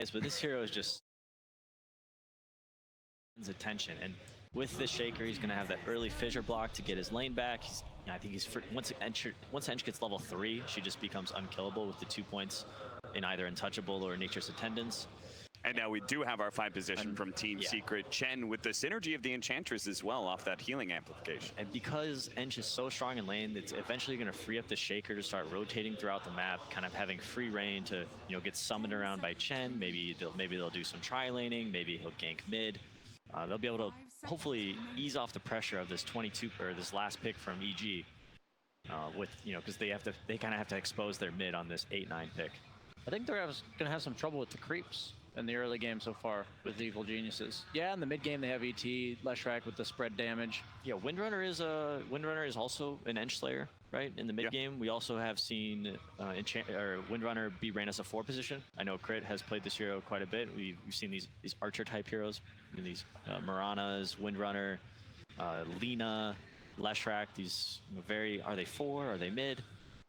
but this hero is just attention, and with this shaker, he's going to have that early fissure block to get his lane back. I think he's once Ench gets level 3, she just becomes unkillable with the 2 points in either Untouchable or Nature's Attendance. And now we do have our 5 position from Team Secret. Chen with the synergy of the Enchantress as well off that healing amplification. And because Ench is so strong in lane, it's eventually going to free up the Shaker to start rotating throughout the map, kind of having free reign to, you know, get summoned around by Chen. Maybe they'll do some tri-laning. Maybe he'll gank mid. They'll be able to hopefully ease off the pressure of this 22 or this last pick from EG. With, you know, because they kind of have to expose their mid on this 8-9 pick. I think they're going to have some trouble with the creeps in the early game so far with the Evil Geniuses. Yeah, in the mid game they have ET, Leshrac with the spread damage. Yeah, Windrunner is also an Ench Slayer, right? In the mid game, we also have seen Windrunner be ran as a 4 position. I know Crit has played this hero quite a bit. We've seen these archer type heroes, these Maranas, Windrunner, Lina, Leshrac. These are they 4? Are they mid?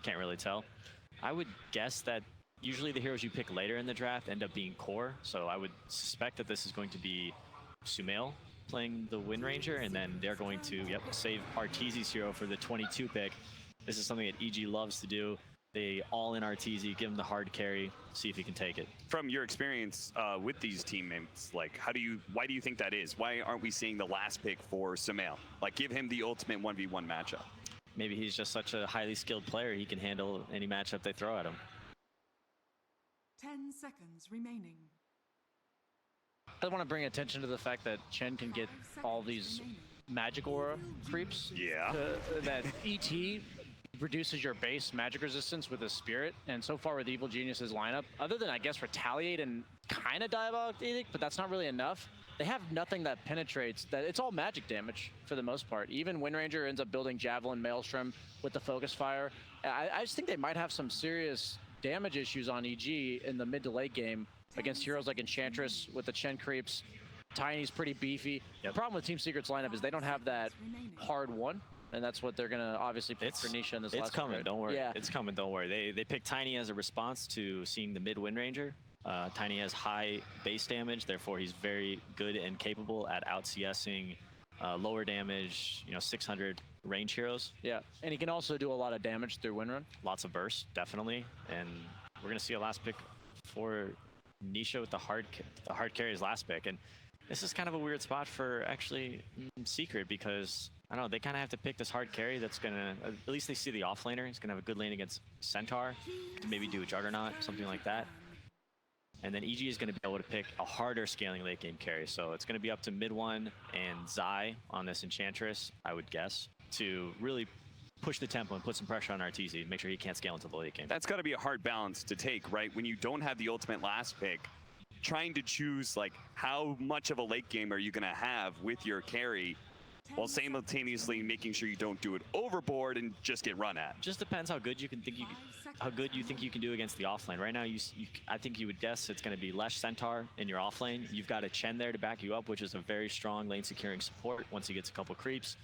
Can't really tell. I would guess that usually the heroes you pick later in the draft end up being core, so I would suspect that this is going to be Sumail playing the Wind Ranger, and then they're going to save Arteezy's hero for the 22 pick. This is something that EG loves to do. They all in Arteezy, give him the hard carry, see if he can take it. From your experience with these teammates, like why do you think that is? Why aren't we seeing the last pick for Sumail? Like, give him the ultimate 1v1 matchup. Maybe he's just such a highly skilled player, he can handle any matchup they throw at him. 10 seconds remaining. I want to bring attention to the fact that Chen can get all these magic aura creeps. Yeah. That ET reduces your base magic resistance with his spirit, and so far with Evil Genius's lineup, other than I guess Retaliate and kind of Diabolic Edict, but that's not really enough. They have nothing that penetrates. That it's all magic damage for the most part. Even Wind Ranger ends up building Javelin Maelstrom with the Focus Fire. I just think they might have some serious damage issues on EG in the mid to late game against heroes like Enchantress with the Chen creeps. Tiny's pretty beefy. The problem with Team Secret's lineup is they don't have that hard one, and that's what they're gonna obviously pick for Nisha in this last It's coming, spread. don't worry. Yeah. It's coming, don't worry. They picked Tiny as a response to seeing the mid Wind Ranger. Tiny has high base damage, therefore he's very good and capable at out-CSing lower damage, 600 range heroes. Yeah, and he can also do a lot of damage through Windrun. Lots of burst, definitely. And we're going to see a last pick for Nisha with the hard carry as last pick. And this is kind of a weird spot for actually Secret, because I don't know, they kind of have to pick this hard carry that's going to, at least they see the offlaner. He's going to have a good lane against Centaur to maybe do a Juggernaut, something like that. And then EG is going to be able to pick a harder scaling late game carry. So it's going to be up to mid one and Zai on this Enchantress, I would guess, to really push the tempo and put some pressure on Arteezy, make sure he can't scale into the late game. That's got to be a hard balance to take, right? When you don't have the ultimate last pick, trying to choose like how much of a late game are you going to have with your carry, while simultaneously making sure you don't do it overboard and just get run at. Just depends how good you think you can do against the offlane. Right now, I think you would guess it's going to be Lesh Centaur in your offlane. You've got a Chen there to back you up, which is a very strong lane securing support once he gets a couple creeps.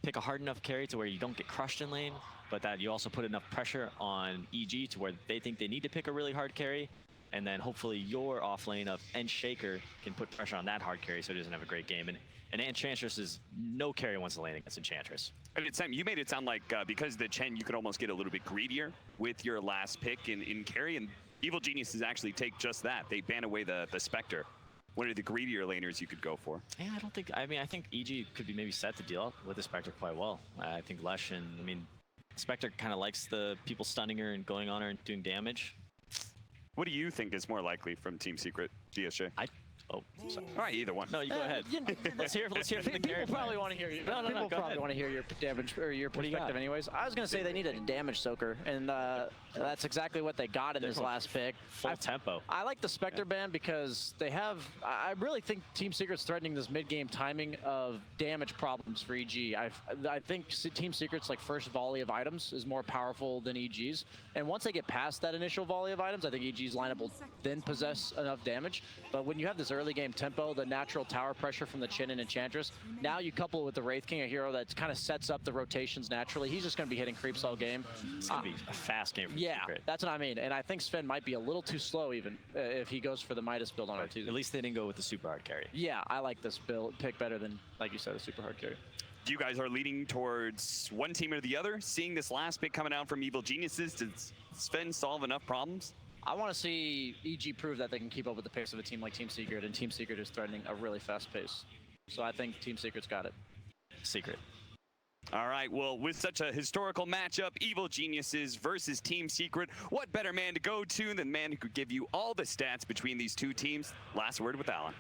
Pick a hard enough carry to where you don't get crushed in lane, but that you also put enough pressure on EG to where they think they need to pick a really hard carry. And then hopefully your offlane of Ench Shaker can put pressure on that hard carry so he doesn't have a great game. And Enchantress is no carry once the lane against Enchantress. And you made it sound like because the Chen, you could almost get a little bit greedier with your last pick in carry, and Evil Geniuses actually take just that. They ban away the Spectre. One of the greedier laners you could go for. Yeah, I think EG could be maybe set to deal with the Spectre quite well. I think Lesh and, Spectre kind of likes the people stunning her and going on her and doing damage. What do you think is more likely from Team Secret, DSJ? Oh, sorry. All right, either one. No, you go ahead. Let's hear from the carry. People probably want to hear you. No, people probably want to hear your damage or your perspective anyways. I was going to say they needed a damage soaker, and that's exactly what they got in this last pick. Full tempo. I like the Spectre ban because they have, I really think Team Secret's threatening this mid-game timing of damage problems for EG. I think Team Secret's like first volley of items is more powerful than EG's, and once they get past that initial volley of items, I think EG's lineup will then possess enough damage. But when you have this early game game tempo, the natural tower pressure from the Chin and Enchantress. Now you couple it with the Wraith King, a hero that kind of sets up the rotations naturally. He's just going to be hitting creeps all game. It's going to be a fast game for Yeah, Secret. that's what I mean. And I think Sven might be a little too slow even if he goes for the Midas build on R2. At least they didn't go with the super hard carry. Yeah, I like this build pick better than, like you said, a super hard carry. You guys are leaning towards one team or the other. Seeing this last pick coming out from Evil Geniuses, does Sven solve enough problems? I want to see EG prove that they can keep up with the pace of a team like Team Secret, and Team Secret is threatening a really fast pace. So I think Team Secret's got it. Secret. All right, well, with such a historical matchup, Evil Geniuses versus Team Secret, what better man to go to than the man who could give you all the stats between these two teams? Last word with Alan.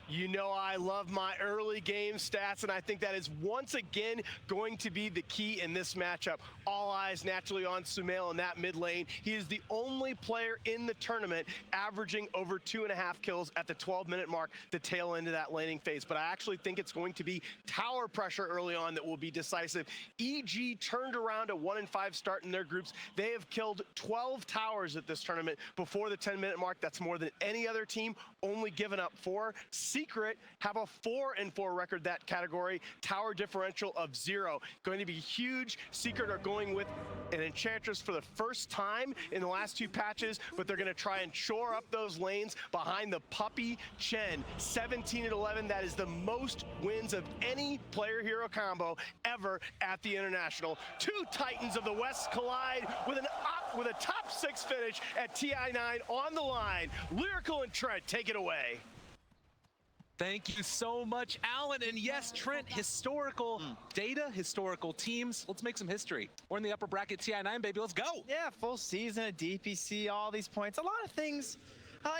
You know I love my early game stats, and I think that is once again going to be the key in this matchup. All eyes naturally on Sumail in that mid lane. He is the only player in the tournament averaging over 2.5 kills at the 12-minute mark, the tail end of that laning phase. But I actually think it's going to be tower pressure early on that will be decisive. EG turned around a 1-5 start in their groups. They have killed 12 towers at this tournament before the 10-minute mark. That's more than any other team, only given up 4. Secret have a 4-4 record that category, tower differential of 0. Going to be huge. Secret are going with an Enchantress for the first time in the last 2 patches, but they're going to try and shore up those lanes behind the Puppey Chen. 17-11, that is the most wins of any player hero combo ever at the International. 2 Titans of the West collide with a top 6 finish at TI9 on the line. Lyrical and Trent, take it away. Thank you so much, Alan. And yes, Trent, historical data, historical teams. Let's make some history. We're in the upper bracket TI9, baby. Let's go. Yeah, full season of DPC, all these points. A lot of things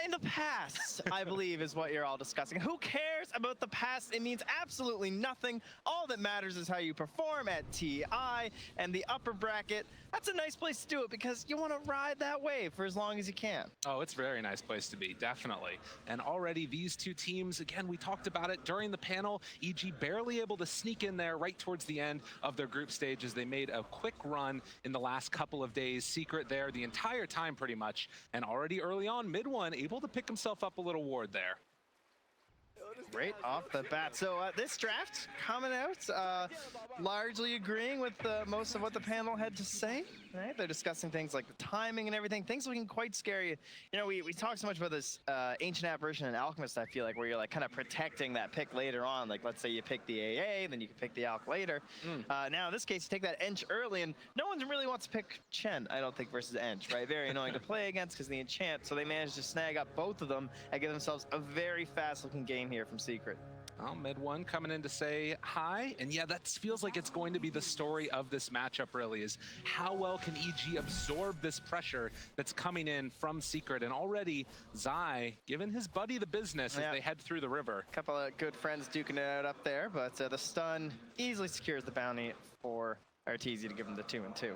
in the past, I believe, is what you're all discussing. Who cares about the past? It means absolutely nothing. All that matters is how you perform at TI and the upper bracket. That's a nice place to do it because you want to ride that wave for as long as you can. Oh, it's a very nice place to be, definitely. And already these two teams, again, we talked about it during the panel. EG barely able to sneak in there right towards the end of their group stage as they made a quick run in the last couple of days. Secret there the entire time pretty much. And already early on, mid one, able to pick himself up a little ward there. Right off the bat. So this draft coming out, largely agreeing with most of what the panel had to say. Right? They're discussing things like the timing and everything. Things looking quite scary. You know, we talk so much about this Ancient Apparition and Alchemist, I feel like, where you're like kind of protecting that pick later on. Like, let's say you pick the AA, then you can pick the Alch later. Now, in this case, you take that Ench early, and no one really wants to pick Chen, I don't think, versus Ench, right? Very annoying to play against because the enchant. So they managed to snag up both of them and give themselves a very fast-looking game here from Secret. Well, mid one coming in to say hi. And yeah, that feels like it's going to be the story of this matchup, really, is how well can EG absorb this pressure that's coming in from Secret. And already Zai giving his buddy the business as they head through the river. A couple of good friends duking it out up there, but the stun easily secures the bounty for Arteezy to give him the 2-2.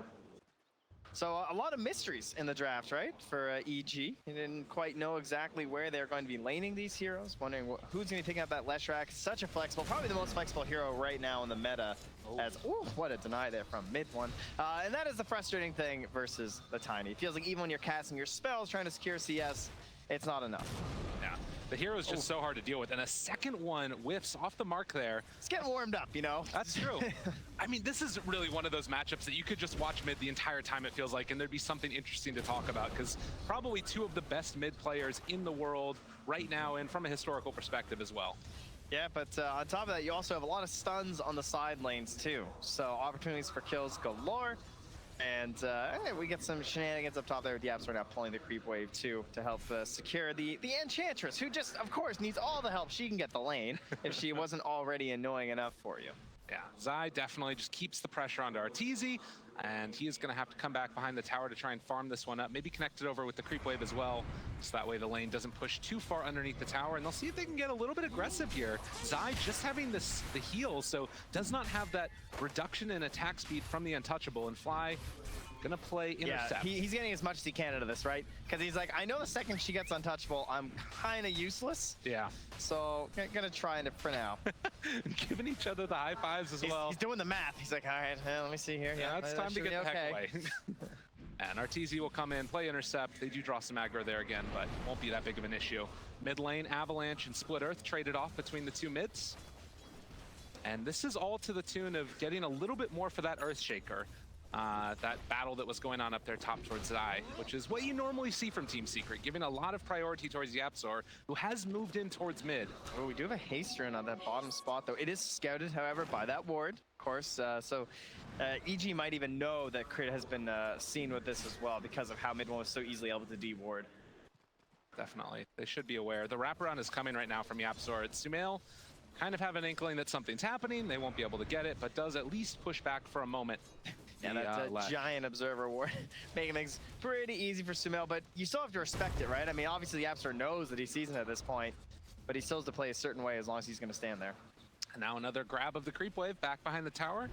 So a lot of mysteries in the draft, right, for EG. You didn't quite know exactly where they're going to be laning these heroes, wondering who's going to be picking up that Leshrac. Such a flexible, probably the most flexible hero right now in the meta. As, ooh, what a deny there from mid one. And that is the frustrating thing versus the Tiny. It feels like even when you're casting your spells, trying to secure CS, it's not enough. Yeah, the hero is just so hard to deal with. And a second one whiffs off the mark there. It's getting warmed up, you know? That's true. I mean, this is really one of those matchups that you could just watch mid the entire time, it feels like, and there'd be something interesting to talk about, because probably 2 of the best mid players in the world right now, and from a historical perspective as well. Yeah, but on top of that, you also have a lot of stuns on the side lanes too. So opportunities for kills galore. And we get some shenanigans up top there with YapzOr now pulling the creep wave too to help secure the Enchantress, who just, of course, needs all the help she can get the lane if she wasn't already annoying enough for you. Yeah, Zai definitely just keeps the pressure onto Arteezy, and he is going to have to come back behind the tower to try and farm this one up. Maybe connect it over with the creep wave as well, so that way the lane doesn't push too far underneath the tower, and they'll see if they can get a little bit aggressive here. Zai just having the heal, so does not have that reduction in attack speed from the Untouchable, and Fly gonna play intercept. Yeah, he's getting as much as he can out of this, right? Because he's like, I know the second she gets Untouchable, I'm kind of useless. Yeah. So gonna try it for now. Giving each other the high fives as well. He's doing the math. He's like, all right, let me see here. Yeah, it's time to get the heck away. And Arteezy will come in, play intercept. They do draw some aggro there again, but won't be that big of an issue. Mid lane, Avalanche and Split Earth traded off between the two mids. And this is all to the tune of getting a little bit more for that Earthshaker. That battle that was going on up there top towards Zai, which is what you normally see from Team Secret, giving a lot of priority towards YapzOr, who has moved in towards mid. Oh, we do have a haste rune on that bottom spot, though. It is scouted, however, by that ward, of course. EG might even know that Crit has been seen with this as well because of how mid one was so easily able to de-ward. Definitely. They should be aware. The wraparound is coming right now from YapzOr. It's Sumail kind of have an inkling that something's happening. They won't be able to get it, but does at least push back for a moment. Yeah, that's a giant observer ward, making things pretty easy for Sumail, but you still have to respect it, right? I mean, obviously YapzOr knows that he's seasoned at this point, but he still has to play a certain way as long as he's going to stand there. And now another grab of the creep wave back behind the tower.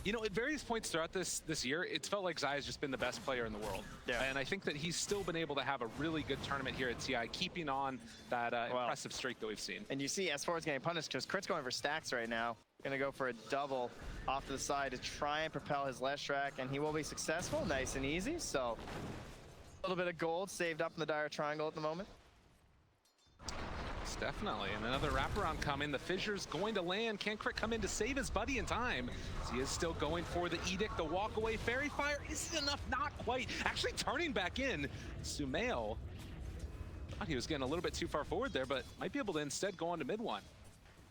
You know, at various points throughout this year, it's felt like Zai has just been the best player in the world. Yeah. And I think that he's still been able to have a really good tournament here at TI, keeping on that impressive streak that we've seen. And you see S4 is getting punished because Crit's going for stacks right now. Gonna go for a double off to the side to try and propel his Leshrac, and he will be successful, nice and easy. So a little bit of gold saved up in the dire triangle at the moment. Yes, definitely. And another wraparound coming. The fissure's going to land. Can Crit come in to save his buddy in time? As he is still going for the Edict, the walk away. Fairy Fire isn't enough, not quite. Actually turning back in. Sumail thought he was getting a little bit too far forward there, but might be able to instead go on to mid one.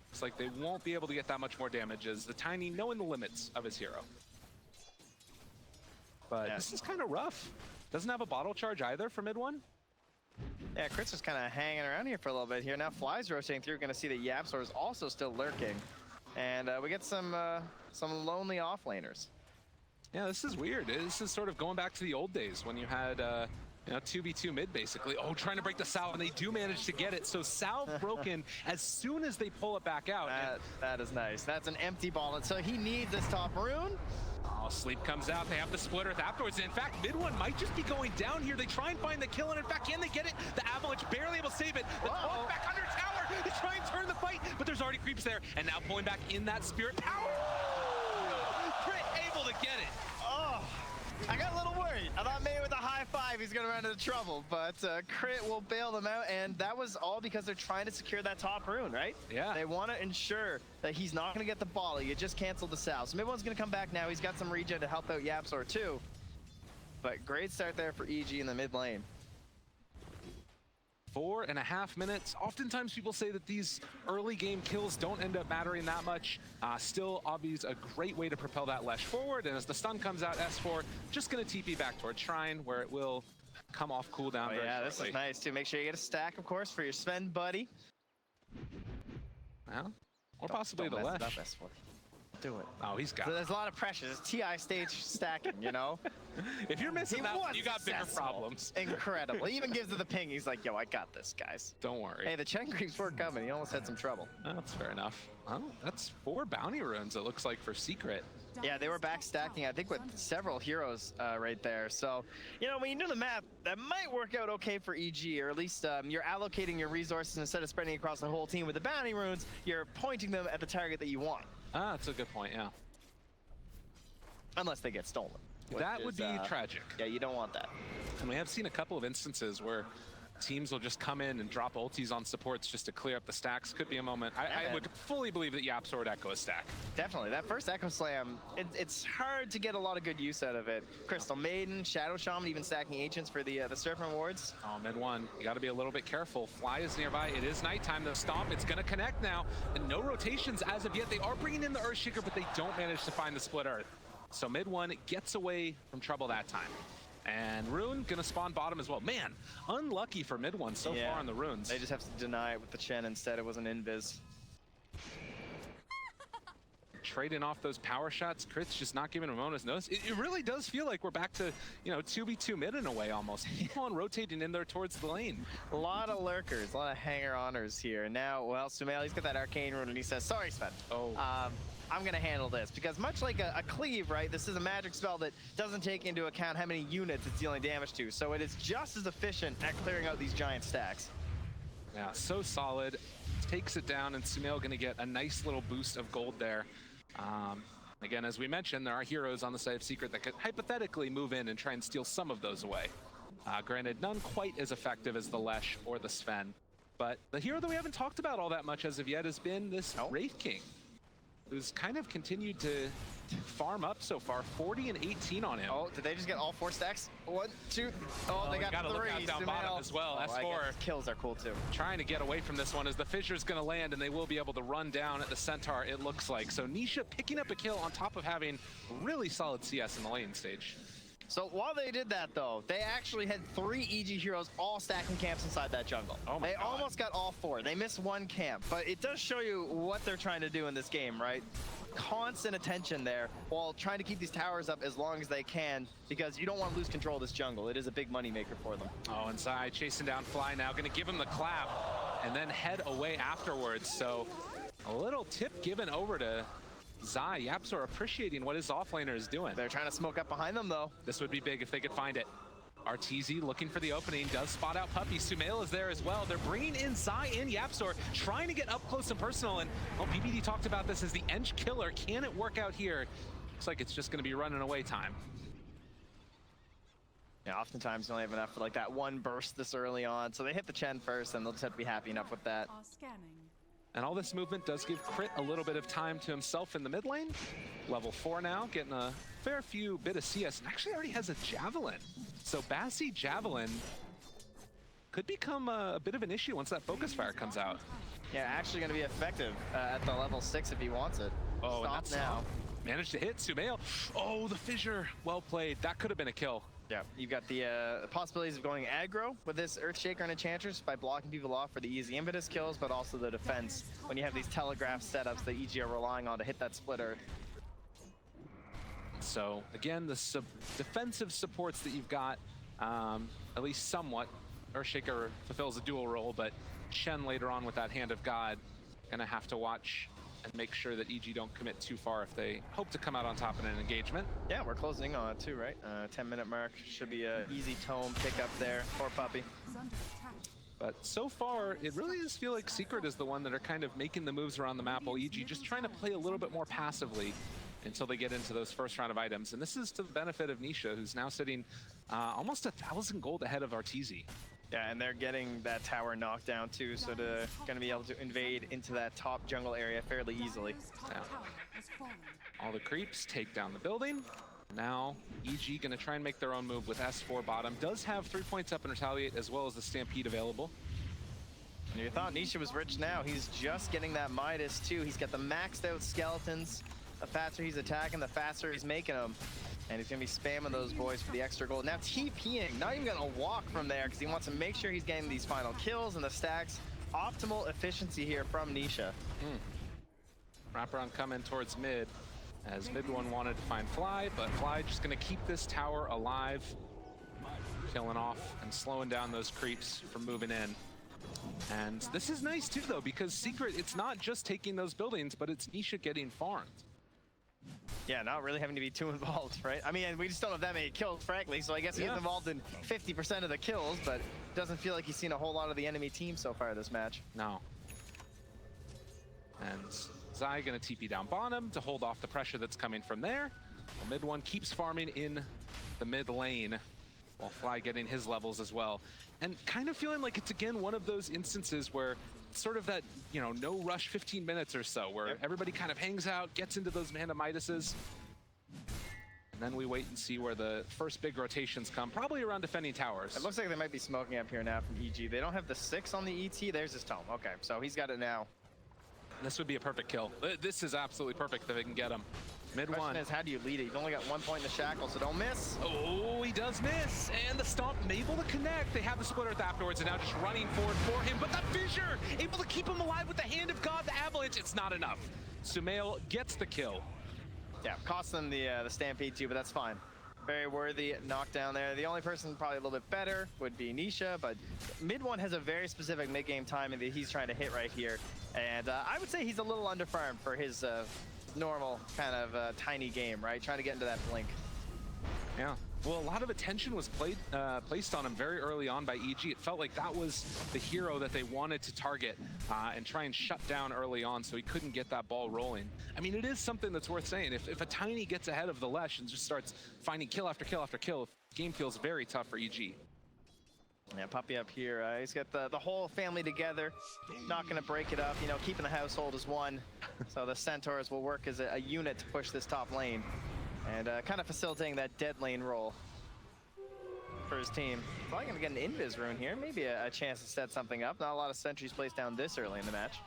Looks like they won't be able to get that much more damage as the Tiny knowing the limits of his hero. But this is kind of rough. Doesn't have a bottle charge either for mid one. Yeah, Crit's just kind of hanging around here for a little bit here. Now Fly's rotating through. Going to see that YapzOr is also still lurking. And we get some lonely offlaners. Yeah, this is weird. This is sort of going back to the old days when you had, you know, 2v2 mid basically. Oh, trying to break the salve, and they do manage to get it. So salve broken as soon as they pull it back out. That is nice. That's an empty ball, and so he needs this top rune. Oh, sleep comes out. They have the Split Earth afterwards. In fact, mid one might just be going down here. They try and find the kill, and in fact, can they get it? The Avalanche barely able to save it. The talk back under tower. They try and turn the fight, but there's already creeps there. And now pulling back in that spirit power. Crit able to get it. Oh, I got a little worried. I thought maybe with a high five he's gonna run into trouble, but Crit will bail them out, and that was all because they're trying to secure that top rune, right? Yeah. They want to ensure that he's not gonna get the bottle. You just canceled the salve. So Midwood's gonna come back now. He's got some regen to help out YapzOr too. But great start there for EG in the mid lane. 4.5 minutes. Oftentimes people say that these early game kills don't end up mattering that much. Still, Obvi's a great way to propel that Lesh forward, and as the stun comes out, S4 just gonna TP back towards Shrine, where it will come off cooldown very yeah, shortly. This is nice too. Make sure you get a stack, of course, for your Sven buddy. Well, or possibly the Don't mess Lesh. it up, S4. Do it. Oh, he's got So it. there's a lot of pressure. It's TI stage stacking, you know? If you're missing that one, you got bigger successful. problems. Incredible. He even gives it the ping. He's like, yo, I got this, guys. Don't worry. Hey, the Chen creeps were coming. He almost had some trouble. That's fair enough. Well, that's 4 bounty runes, it looks like, for Secret. Yeah, they were back stacking, I think, with several heroes right there. So, you know, when you do the math, that might work out okay for EG, or at least you're allocating your resources instead of spreading across the whole team with the bounty runes, you're pointing them at the target that you want. Ah, that's a good point, yeah. Unless they get stolen. That would be tragic. Yeah, you don't want that. And we have seen a couple of instances where teams will just come in and drop ultis on supports just to clear up the stacks. Could be a moment. I would fully believe that YapzOr would echo a stack. Definitely. That first Echo Slam, it's hard to get a lot of good use out of it. Crystal Maiden, Shadow Shaman, even stacking agents for the Serpent wards. Oh, mid one. You got to be a little bit careful. Fly is nearby. It is nighttime. The Stomp, it's going to connect now. And no rotations as of yet. They are bringing in the Earthshaker, but they don't manage to find the Split Earth. So mid one gets away from trouble that time. And Rune gonna spawn bottom as well. Man, unlucky for mid one so far on the runes. They just have to deny it with the Chen instead. It was an invis. Trading off those power shots. Crit's just not giving Ramona's notice. It really does feel like we're back to, you know, 2v2 mid in a way almost. Keep on rotating in there towards the lane. A lot of lurkers, a lot of hanger-oners here. Now, well, Sumail, he's got that arcane rune and he says, sorry, Sven. Oh. I'm gonna handle this, because much like a cleave, right, this is a magic spell that doesn't take into account how many units it's dealing damage to, so it is just as efficient at clearing out these giant stacks. Yeah, so solid. Takes it down, and Sumail gonna get a nice little boost of gold there. Again, as we mentioned, there are heroes on the side of Secret that could hypothetically move in and try and steal some of those away. Granted, none quite as effective as the Lesh or the Sven. But the hero that we haven't talked about all that much as of yet has been this Wraith King, who's kind of continued to farm up so far. 40 and 18 on him. Oh, did they just get all 4 stacks? 1, 2. Oh, they got gotta 3. look out down bottom as well. I S4 guess kills are cool too. trying to get away from this one as the Fissure's going to land, and they will be able to run down at the Centaur, it looks like. So Nisha picking up a kill on top of having really solid CS in the lane stage. So while they did that, though, they actually had 3 EG heroes all stacking camps inside that jungle. Oh my They God. almost got all 4. They missed 1 camp, but it does show you what they're trying to do in this game, right? Constant attention there while trying to keep these towers up as long as they can, because you don't want to lose control of this jungle. It is a big moneymaker for them. Oh, and Zai chasing down Fly now, going to give him the clap and then head away afterwards. So a little tip given over to Zai. YapzOr appreciating what his offlaner is doing. They're trying to smoke up behind them, though. This would be big if they could find it. RTZ looking for the opening, does spot out Puppey. Sumail is there as well. They're bringing in Zai and YapzOr, trying to get up close and personal. And BBD talked about this as the Ench killer. Can it work out here? Looks like it's just going to be running away time. Yeah, oftentimes you only have enough for like that 1 burst this early on. So they hit the Chen first, and they'll just have to be happy enough with that. Are scanning. And all this movement does give Crit a little bit of time to himself in the mid lane. Level 4 now, getting a fair few bit of CS. And actually already has a Javelin. So Bassi Javelin could become a bit of an issue once that Focus Fire comes out. Yeah, actually going to be effective at the level 6 if he wants it. Oh, and Stop that's now. Managed to hit Sumail. Oh, the fissure. Well played. That could have been a kill. Yeah, you've got the possibilities of going aggro with this Earthshaker and Enchantress by blocking people off for the easy impetus kills, but also the defense when you have these telegraph setups that EG are relying on to hit that split Earth. So again, the defensive supports that you've got, at least somewhat. Earthshaker fulfills a dual role, but Chen later on with that Hand of God, gonna have to watch and make sure that EG don't commit too far if they hope to come out on top in an engagement. Yeah, we're closing on it too, right? 10-minute mark should be an easy tome pickup there for Puppey. Is under attack. But so far, it really does feel like Secret is the one that are kind of making the moves around the map, while EG just trying to play a little bit more passively until they get into those first round of items. And this is to the benefit of Nisha, who's now sitting almost 1,000 gold ahead of RTZ. Yeah, and they're getting that tower knocked down too, so they're going to be able to invade into that top jungle area fairly easily. Top Yeah. tower has fallen. All the creeps take down the building. Now, EG gonna try and make their own move with S4 bottom. Does have 3 points up in Retaliate as well as the Stampede available. And you thought Nisha was rich now. He's just getting that Midas too. He's got the maxed out skeletons. The faster he's attacking, the faster he's making them. And he's gonna be spamming those boys for the extra gold. Now TPing, not even gonna walk from there because he wants to make sure he's getting these final kills and the stacks. Optimal efficiency here from Nisha. Wraparound coming towards mid, as mid one wanted to find Fly, but Fly just gonna keep this tower alive, killing off and slowing down those creeps from moving in. And this is nice too though, because Secret, it's not just taking those buildings, but it's Nisha getting farmed. Yeah, not really having to be too involved, right? I mean, we just don't have that many kills, frankly, so I guess he's involved in 50% of the kills, but doesn't feel like he's seen a whole lot of the enemy team so far this match. No. And Zai gonna TP down bottom to hold off the pressure that's coming from there. The mid one keeps farming in the mid lane, while Fly getting his levels as well. And kind of feeling like it's again one of those instances where sort of that, you know, no rush 15 minutes or so, where everybody kind of hangs out, gets into those Hand of Midases. And then we wait and see where the first big rotations come, probably around defending towers. It looks like they might be smoking up here now from EG. They don't have the 6 on the ET. There's his tome. Okay, so he's got it now. This would be a perfect kill. This is absolutely perfect if they can get him. Mid Question one. is, how do you lead it? You've only got 1 point in the shackle, so don't miss. Oh, he does miss, and the stomp able to connect. They have the split earth afterwards, and now just running forward for him, but the fissure able to keep him alive with the Hand of God, the avalanche. It's not enough. Sumail gets the kill. Yeah, cost them the Stampede too, but that's fine. Very worthy knockdown there. The only person probably a little bit better would be Nisha, but mid one has a very specific mid-game timing that he's trying to hit right here. And I would say he's a little underfarmed for his normal kind of tiny game, right? Trying to get into that blink. Yeah, well, a lot of attention was placed on him very early on by EG. It felt like that was the hero that they wanted to target and try and shut down early on so he couldn't get that ball rolling. I mean, it is something that's worth saying. If a Tiny gets ahead of the Lesh and just starts finding kill after kill after kill, the game feels very tough for EG. Yeah, Puppey up here. He's got the whole family together. Not going to break it up. You know, keeping the household as one. So the Centaurs will work as a unit to push this top lane. And kind of facilitating that dead lane role for his team. Probably going to get an invis rune here. Maybe a chance to set something up. Not a lot of sentries placed down this early in the match.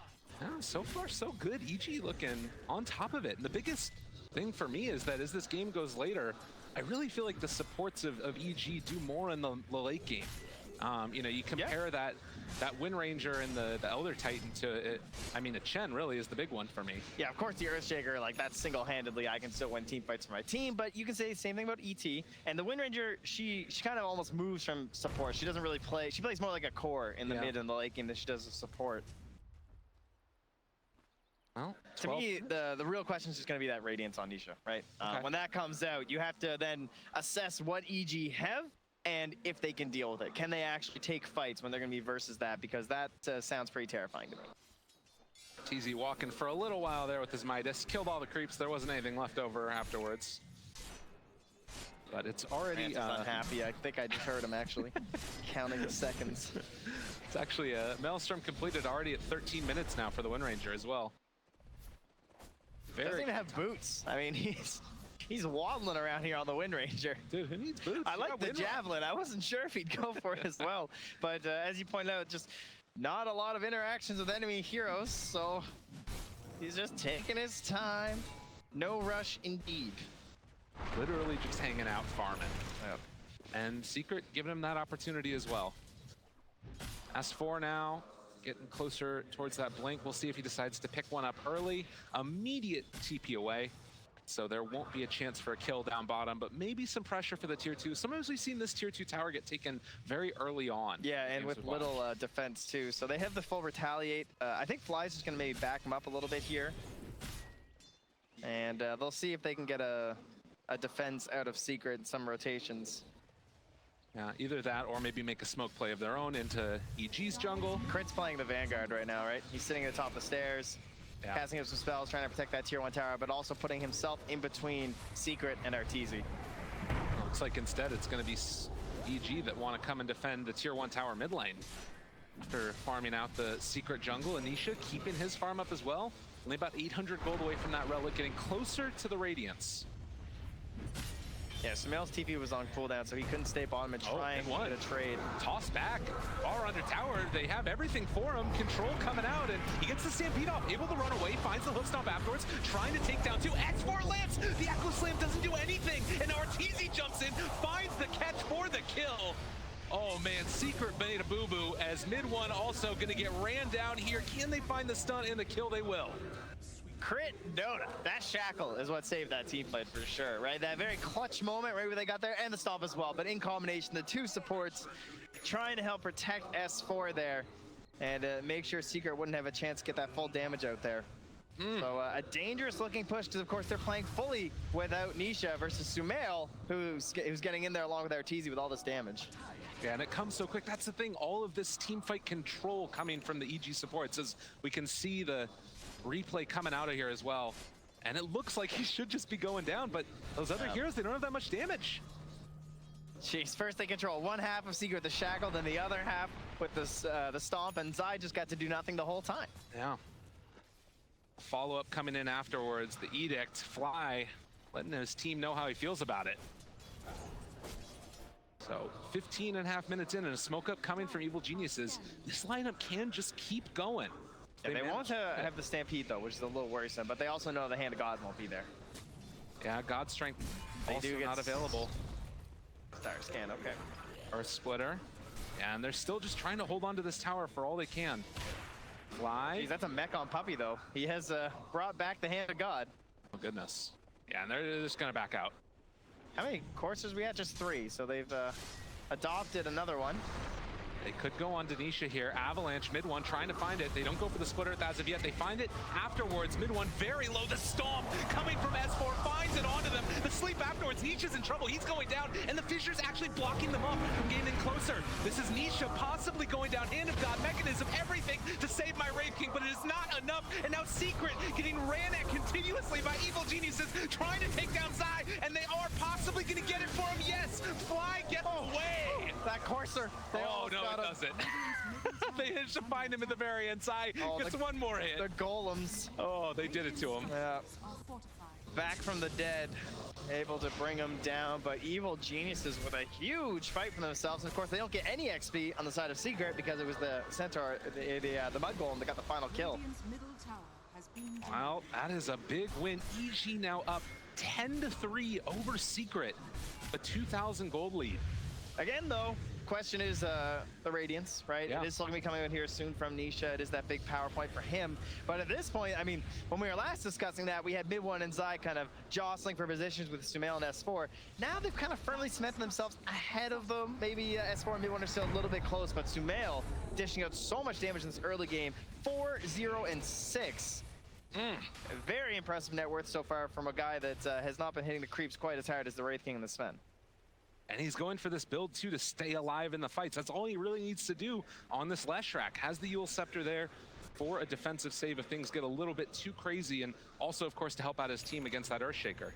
Yeah, so far, so good. EG looking on top of it. And the biggest thing for me is that as this game goes later, I really feel like the supports of EG do more in the late game. You know, you compare that Wind Ranger and the Elder Titan to, I mean, the Chen really is the big one for me. Yeah, of course the Earthshaker, like that's single-handedly, I can still win team fights for my team, but you can say the same thing about ET. And the Wind Ranger, she kind of almost moves from support. She doesn't really play, she plays more like a core in the mid and the late game than she does as support. Well, to me, the real question is just going to be that Radiance on Nisha, right? Okay. When that comes out, you have to then assess what EG have and if they can deal with it. Can they actually take fights when they're going to be versus that? Because that sounds pretty terrifying to me. TZ walking for a little while there with his Midas. Killed all the creeps. There wasn't anything left over afterwards. But it's already... unhappy. I think I just heard him actually counting the seconds. It's actually Maelstrom completed already at 13 minutes now for the Wind Ranger as well. Doesn't even have boots. I mean, he's waddling around here on the Wind Ranger. Dude, who needs boots? I like the javelin. I wasn't sure if he'd go for it as well. But as you pointed out, just not a lot of interactions with enemy heroes. So he's just taking his time. No rush indeed. Literally just hanging out, farming. Yep. And Secret giving him that opportunity as well. S4 now. Getting closer towards that blink. We'll see if he decides to pick one up early. Immediate TP away. So there won't be a chance for a kill down bottom, but maybe some pressure for the tier 2. Sometimes we've seen this tier 2 tower get taken very early on. Yeah, and with little defense too. So they have the full retaliate. I think Fly's just gonna maybe back him up a little bit here. And they'll see if they can get a defense out of Secret in some rotations. Yeah, either that or maybe make a smoke play of their own into EG's jungle. Crit's playing the Vanguard right now, right? He's sitting at the top of the stairs, casting up some spells, trying to protect that tier 1 tower, but also putting himself in between Secret and Arteezy. Looks like instead it's going to be EG that want to come and defend the tier 1 tower mid lane. After farming out the Secret jungle, and Nisha keeping his farm up as well. Only about 800 gold away from that relic, getting closer to the Radiance. Yeah, Sumail's TP was on cooldown, so he couldn't stay bottom and try and get a trade. Toss back, far under tower. They have everything for him. Control coming out, and he gets the Stampede off. Able to run away, finds the hook stomp afterwards, trying to take down 2. X4 lands! The Echo Slam doesn't do anything, and Arteezy jumps in, finds the catch for the kill. Oh man, Secret made a boo-boo as mid one also gonna get ran down here. Can they find the stun and the kill? They will. Crit Dota. That shackle is what saved that team fight for sure, right? That very clutch moment right where they got there, and the stomp as well. But in combination, the two supports trying to help protect S4 there and make sure Secret wouldn't have a chance to get that full damage out there. So a dangerous looking push because of course they're playing fully without Nisha versus Sumail, who's getting in there along with Arteezy with all this damage. Yeah, and it comes so quick. That's the thing. All of this team fight control coming from the EG supports, as we can see the replay coming out of here as well. And it looks like he should just be going down, but those other heroes, they don't have that much damage. Jeez, first they control one half of Secret with the shackle, then the other half with the stomp, and Zai just got to do nothing the whole time. Yeah. Follow-up coming in afterwards. The Edict, Fly, letting his team know how he feels about it. So 15.5 minutes in and a smoke up coming from Evil Geniuses. This lineup can just keep going. Yeah, they won't have the Stampede though, which is a little worrisome, but they also know the Hand of God won't be there. Yeah, God's Strength They also do get not available. Star Scan, okay. Or Splitter. Yeah, and they're still just trying to hold on to this tower for all they can. Fly. Jeez, that's a mech on Puppey though. He has brought back the Hand of God. Oh goodness. Yeah, and they're just gonna back out. How many coursers we had? Just 3, so they've adopted another one. They could go on to Nisha here. Avalanche, mid one, trying to find it. They don't go for the splitter as of yet. They find it afterwards. Mid one, very low. The stomp coming from S4 finds it onto them. The sleep afterwards. Nisha's in trouble. He's going down, and the Fisher's actually blocking them up from getting in closer. This is Nisha possibly going down. Hand of God, mechanism, everything to save my Wraith King, but it is not enough. And now Secret getting ran at continuously by Evil Geniuses, trying to take down Zai, and they are possibly going to get it for him. Yes, Fly gets away. That Courser. Oh, no, it doesn't. They managed to find him at the very end. Zai gets one more hit. The golems. Oh, they did it to him. Yeah. Back from the dead, able to bring him down, but Evil Geniuses with a huge fight for themselves. And of course, they don't get any XP on the side of Secret because it was the Centaur, the Mud Golem that got the final kill. Well, that is a big win. EG now up 10-3 over Secret, a 2,000 gold lead. Again, though, question is the Radiance, right? Yeah. It is looking to be coming out here soon from Nisha. It is that big power point for him. But at this point, I mean, when we were last discussing that, we had mid one and Zai kind of jostling for positions with Sumail and S4. Now they've kind of firmly cemented themselves ahead of them. Maybe S4 and mid one are still a little bit close, but Sumail dishing out so much damage in this early game. 4-0-6. Very impressive net worth so far from a guy that has not been hitting the creeps quite as hard as the Wraith King and the Sven. And he's going for this build too to stay alive in the fights. That's all he really needs to do on this Leshrac. Has the Yule Scepter there for a defensive save if things get a little bit too crazy, and also, of course, to help out his team against that Earthshaker.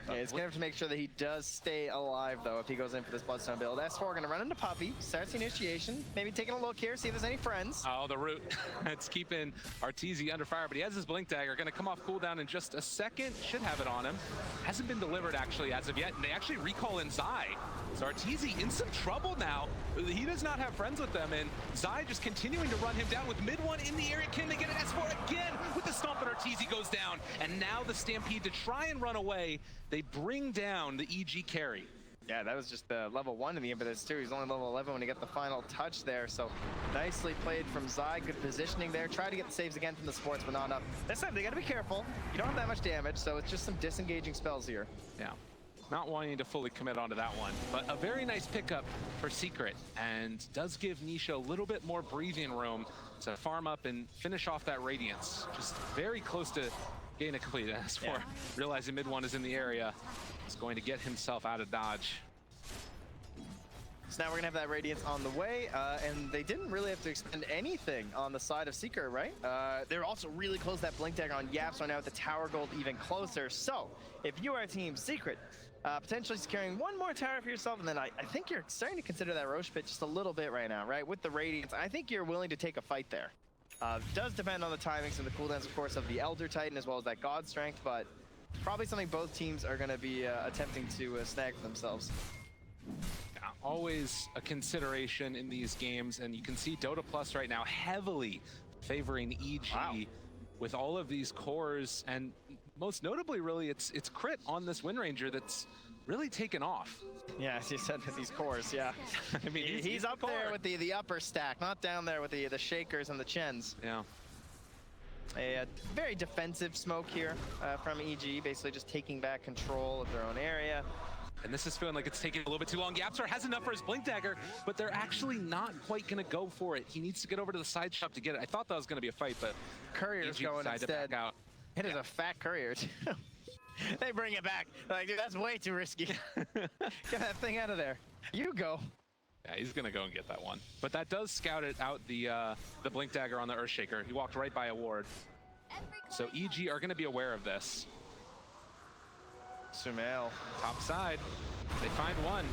Yeah, he's gonna have to make sure that he does stay alive, though, if he goes in for this Bloodstone build. S4 gonna run into Puppey, starts the initiation, maybe taking a look here, see if there's any friends. Oh, the root. It's keeping Arteezy under fire, but he has his Blink Dagger. Gonna come off cooldown in just a second. Should have it on him. Hasn't been delivered, actually, as of yet, and they actually recall in Zai. So Arteezy in some trouble now. He does not have friends with them, and Zai just continuing to run him down with mid one in the area. Can they get an S4 again with the stomp, and Arteezy goes down. And now the Stampede to try and run away. They bring down the EG carry. Yeah, that was just level 1 in the impetus too. He's only level 11 when he got the final touch there. So nicely played from Zai. Good positioning there. Tried to get the saves again from the sports, but not enough. This time they got to be careful. You don't have that much damage, so it's just some disengaging spells here. Yeah, not wanting to fully commit onto that one, but a very nice pickup for Secret, and does give Nisha a little bit more breathing room to farm up and finish off that Radiance. Just very close to getting a complete S4. Yeah. Realizing mid one is in the area, is going to get himself out of dodge. So now we're gonna have that Radiance on the way, and they didn't really have to expend anything on the side of Secret, right? They're also really close to that Blink Dagger on YapzOr now with the Tower Gold even closer. So if you are Team Secret, potentially securing one more tower for yourself, and then I think you're starting to consider that Roche Pit just a little bit right now, right? With the Radiance, I think you're willing to take a fight there. Does depend on the timings and the cooldowns, of course, of the Elder Titan as well as that God Strength, but probably something both teams are going to be attempting to snag for themselves. Yeah, always a consideration in these games, and you can see Dota Plus right now heavily favoring EG. Wow. With all of these cores, and most notably, really, it's Crit on this Wind Ranger that's really taken off. Yeah, as you said, with these cores, yeah. I mean, he's up there with the upper stack, not down there with the Shakers and the Chens. Yeah. A very defensive smoke here from EG, basically just taking back control of their own area. And this is feeling like it's taking a little bit too long. YapzOr has enough for his Blink Dagger, but they're actually not quite going to go for it. He needs to get over to the side shop to get it. I thought that was going to be a fight, but Courier's going instead. Out. It is a fat Courier, too. They bring it back. Like, dude, that's way too risky. Get that thing out of there. You go. Yeah, he's going to go and get that one. But that does scout it out the Blink Dagger on the Earthshaker. He walked right by a ward. So EG are going to be aware of this. Sumail. Top side. They find one.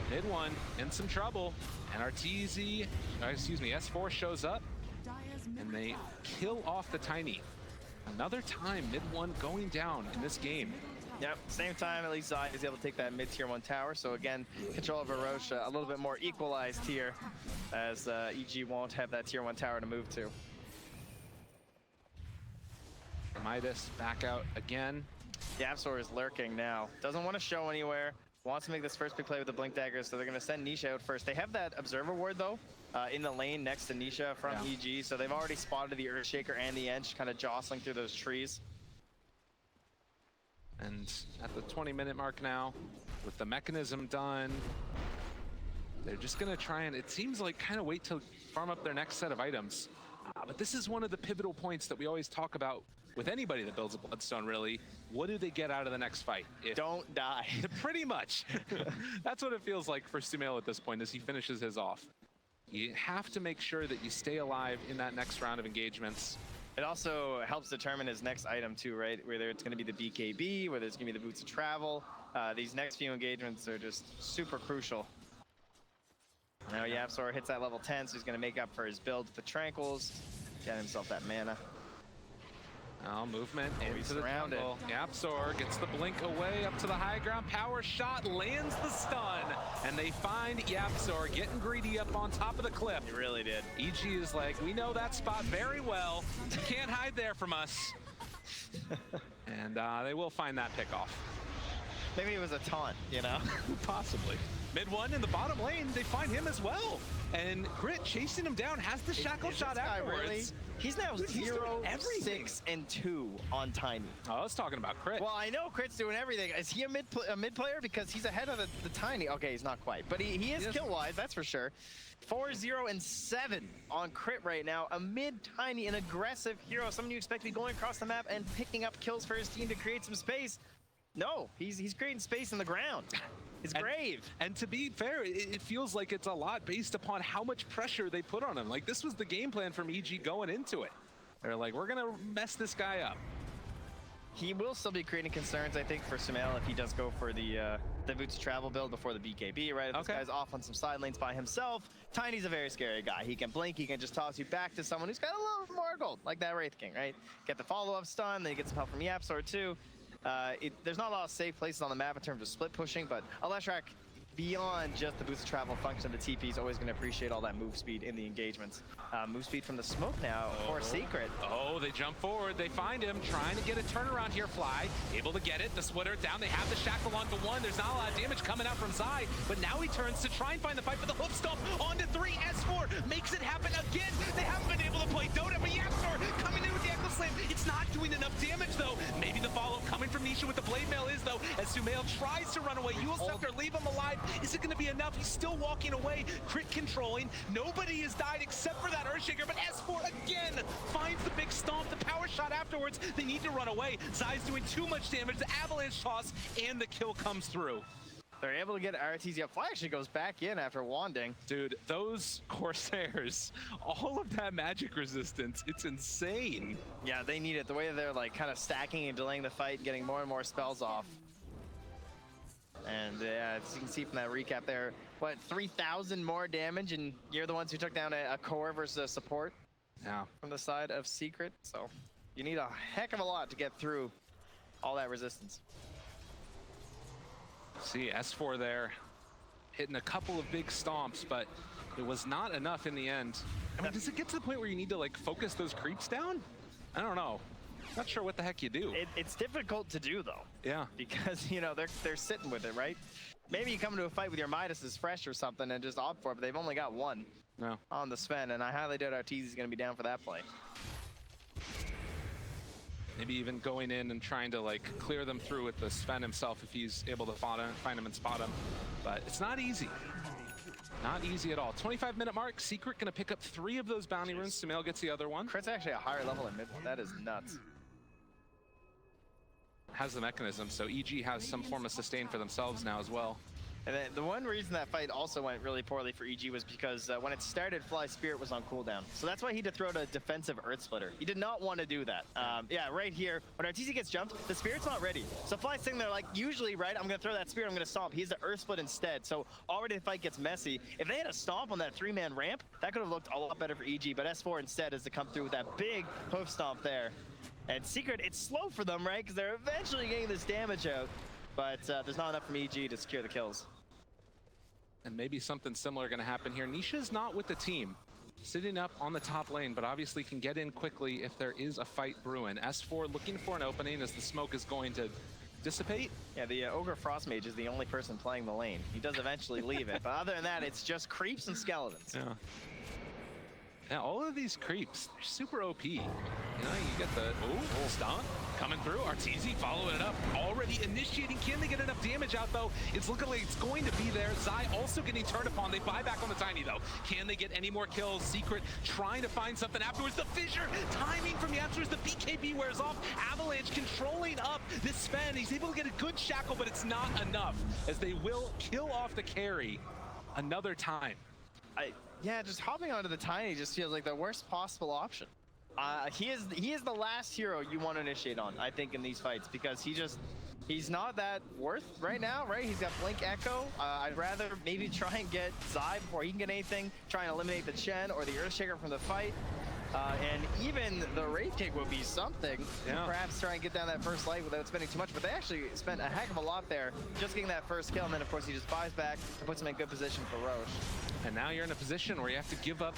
Mid one. In some trouble. And Arteezy, S4 shows up. And they kill off the Tiny. Another time, mid one going down in this game. Yep, same time, at least Zai is able to take that mid-tier 1 tower. So again, control of Roche a little bit more equalized here, as EG won't have that tier 1 tower to move to. Midas back out again. YapzOr is lurking now. Doesn't want to show anywhere. Wants to make this first big play with the Blink Daggers, so they're going to send Nisha out first. They have that Observer Ward, though, in the lane next to Nisha from EG, so they've already spotted the Earthshaker and the Edge kind of jostling through those trees. And at the 20-minute mark now, with the mechanism done, They're just going to try and, it seems like, kind of wait to farm up their next set of items. But this is one of the pivotal points that we always talk about with anybody that builds a Bloodstone, really. What do they get out of the next fight? Don't die. Pretty much. That's what it feels like for Sumail at this point as he finishes his off. You have to make sure that you stay alive in that next round of engagements. It also helps determine his next item too, right? Whether it's going to be the BKB, whether it's going to be the Boots of Travel. These next few engagements are just super crucial. Now YapzOr hits that level 10, so he's going to make up for his build with the Tranquils, get himself that mana. Now movement he's into the surrounded. jungle. YapzOr gets the blink away up to the high ground. Power shot lands the stun, and they find YapzOr getting greedy up on top of the cliff. He really did. EG is like, we know that spot very well. You can't hide there from us. And they will find that pick off. Maybe it was a taunt, you know? Possibly. Mid one in the bottom lane, they find him as well. And Grit chasing him down, has the shackle shot afterwards. Really? He's now Dude, he's doing 0, 6, and 2 on Tiny. Oh, I was talking about Crit. Well, I know Crit's doing everything. Is he a mid player? Because he's ahead of the Tiny. Okay, he's not quite. But he is kill-wise, that's for sure. 4, 0, and 7 on Crit right now. A mid-Tiny, an aggressive hero. Someone you expect to be going across the map and picking up kills for his team to create some space. No, he's creating space in the ground. His grave. And to be fair, it feels like it's a lot based upon how much pressure they put on him. Like, this was the game plan from EG going into it. They're like, we're going to mess this guy up. He will still be creating concerns, I think, for Sumail if he does go for the Boots of Travel build before the BKB, right? If this guy's off on some side lanes by himself, Tiny's a very scary guy. He can blink, he can just toss you back to someone who's got a little more gold, like that Wraith King, right? Get the follow-up stun, then you get some help from YapzOr too. There's not a lot of safe places on the map in terms of split pushing, but Aleshrak, beyond just the Boost of Travel function, the TP is always going to appreciate all that move speed in the engagements. Move speed from the smoke now for Secret. Oh, they jump forward. They find him, trying to get a turnaround here. Fly, able to get it. The splitter down. They have the shackle onto 1. There's not a lot of damage coming out from Zai, but now he turns to try and find the fight for the hoof stomp onto 3. S4 makes it happen again. They haven't been able to play Dota, but YapzOr coming in with the Echo Slam. It's not doing enough damage, though. Maybe the follow-up coming from Nisha with the Blade Mail is, though, as Sumail tries to run away. Yule Scepter, leave him alive. Is it going to be enough? He's still walking away. Crit controlling. Nobody has died except for that Earthshaker, but S4 again finds the big stomp, the power shot afterwards. They need to run away. Zai's doing too much damage. The avalanche toss, and the kill comes through. They're able to get RTZ up. Fly actually goes back in after wanding. Dude, those Corsairs, all of that magic resistance, it's insane. Yeah, they need it. The way they're like kind of stacking and delaying the fight, getting more and more spells off. And as you can see from that recap there, what, 3,000 more damage, and you're the ones who took down a core versus a support from the side of Secret. So you need a heck of a lot to get through all that resistance. See, S4 there, hitting a couple of big stomps, but it was not enough in the end. I mean, does it get to the point where you need to like focus those creeps down? I don't know. Not sure what the heck you do. It's difficult to do though. Yeah. Because, you know, they're sitting with it, right? Maybe you come into a fight with your Midas fresh or something and just opt for it, but they've only got 1 on the Sven, and I highly doubt Arteezy's going to be down for that play. Maybe even going in and trying to like clear them through with the Sven himself if he's able to find him and spot him. But it's not easy. Not easy at all. 25-minute mark. Secret going to pick up 3 of those bounty runes. Sumail gets the other one. Crit's actually a higher level in mid. That is nuts. Has the mechanism, so EG has some form of sustain for themselves now as well. And then the one reason that fight also went really poorly for EG was because when it started, Fly Spirit was on cooldown. So that's why he had to throw the defensive Earth Splitter. He did not want to do that. Yeah, right here, when Arteezy gets jumped, the Spirit's not ready. So Fly's sitting there like, usually, right, I'm going to throw that Spirit, I'm going to stomp. He has the Earth Split instead. So already the fight gets messy. If they had a stomp on that 3-man ramp, that could have looked a lot better for EG. But S4 instead has to come through with that big hoof stomp there. And Secret, it's slow for them, right? Because they're eventually getting this damage out. But there's not enough from EG to secure the kills. And maybe something similar going to happen here. Nisha's not with the team, sitting up on the top lane, but obviously can get in quickly if there is a fight brewing. S4 looking for an opening as the smoke is going to dissipate. Yeah, the Ogre Frostmage is the only person playing the lane. He does eventually leave it, but other than that, it's just creeps and skeletons. Yeah. Now, all of these creeps, they're super OP. You know, you get the stomp coming through. Arteezy following it up, already initiating. Can they get enough damage out, though? It's looking like it's going to be there. Zai also getting turned upon. They buy back on the Tiny, though. Can they get any more kills? Secret trying to find something afterwards. The fissure, timing from YapzOr as the BKB wears off. Avalanche controlling up this Sven. He's able to get a good shackle, but it's not enough, as they will kill off the carry another time. Yeah, just hopping onto the Tiny just feels like the worst possible option. He is the last hero you want to initiate on, I think, in these fights, because he's not that worth right now, right? He's got Blink Echo. I'd rather maybe try and get Zai before he can get anything, try and eliminate the Chen or the Earthshaker from the fight. And even the Wraith Kick would be something. Yeah. Perhaps try and get down that first light without spending too much, but they actually spent a heck of a lot there just getting that first kill, and then of course he just buys back and puts him in good position for Roche. And now you're in a position where you have to give up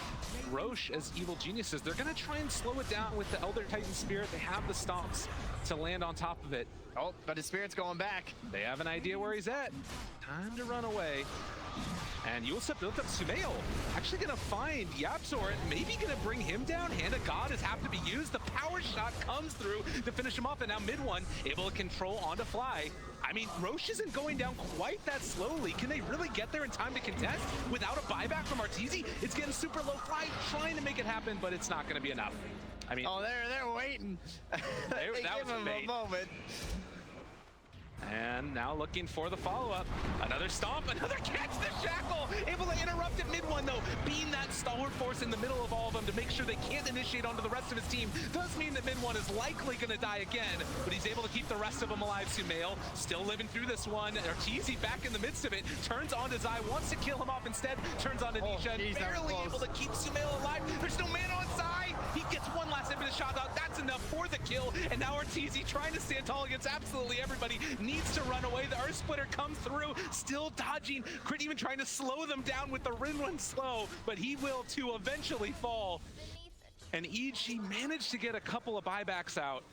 Roche as evil geniuses. They're going to try and slow it down with the Elder Titan Spirit. They have the stomps to land on top of it. Oh, but his Spirit's going back. They have an idea where he's at. Time to run away. And Yulsa built up Sumail. Actually going to find YapzOr, maybe going to bring him down. Hand of God has have to be used. The power shot comes through to finish him off, and now mid one able to control onto Fly. I mean, Roche isn't going down quite that slowly. Can they really get there in time to contest without a buyback from Arteezy? It's getting super low. Fly trying to make it happen, but it's not going to be enough. I mean, oh, they're waiting. They that give was him bait. a moment. And now looking for the follow-up. Another stomp, another catch the shackle. Able to interrupt at mid one, though. Being that stalwart force in the middle of all of them to make sure they can't initiate onto the rest of his team does mean that mid one is likely going to die again, but he's able to keep the rest of them alive. Sumail still living through this one. Arteezy back in the midst of it. Turns onto Zai, wants to kill him off instead. Turns onto Nisha, and barely able to keep Sumail alive. There's no man on Zai. He gets one last impetus shot out. That's enough for the kill. And now Arteezy trying to stand tall against absolutely everybody. Needs to run away. The Earth Splitter comes through, still dodging. Crit even trying to slow them down with the Rin One slow, but he will too eventually fall. And EG managed to get a couple of buybacks out,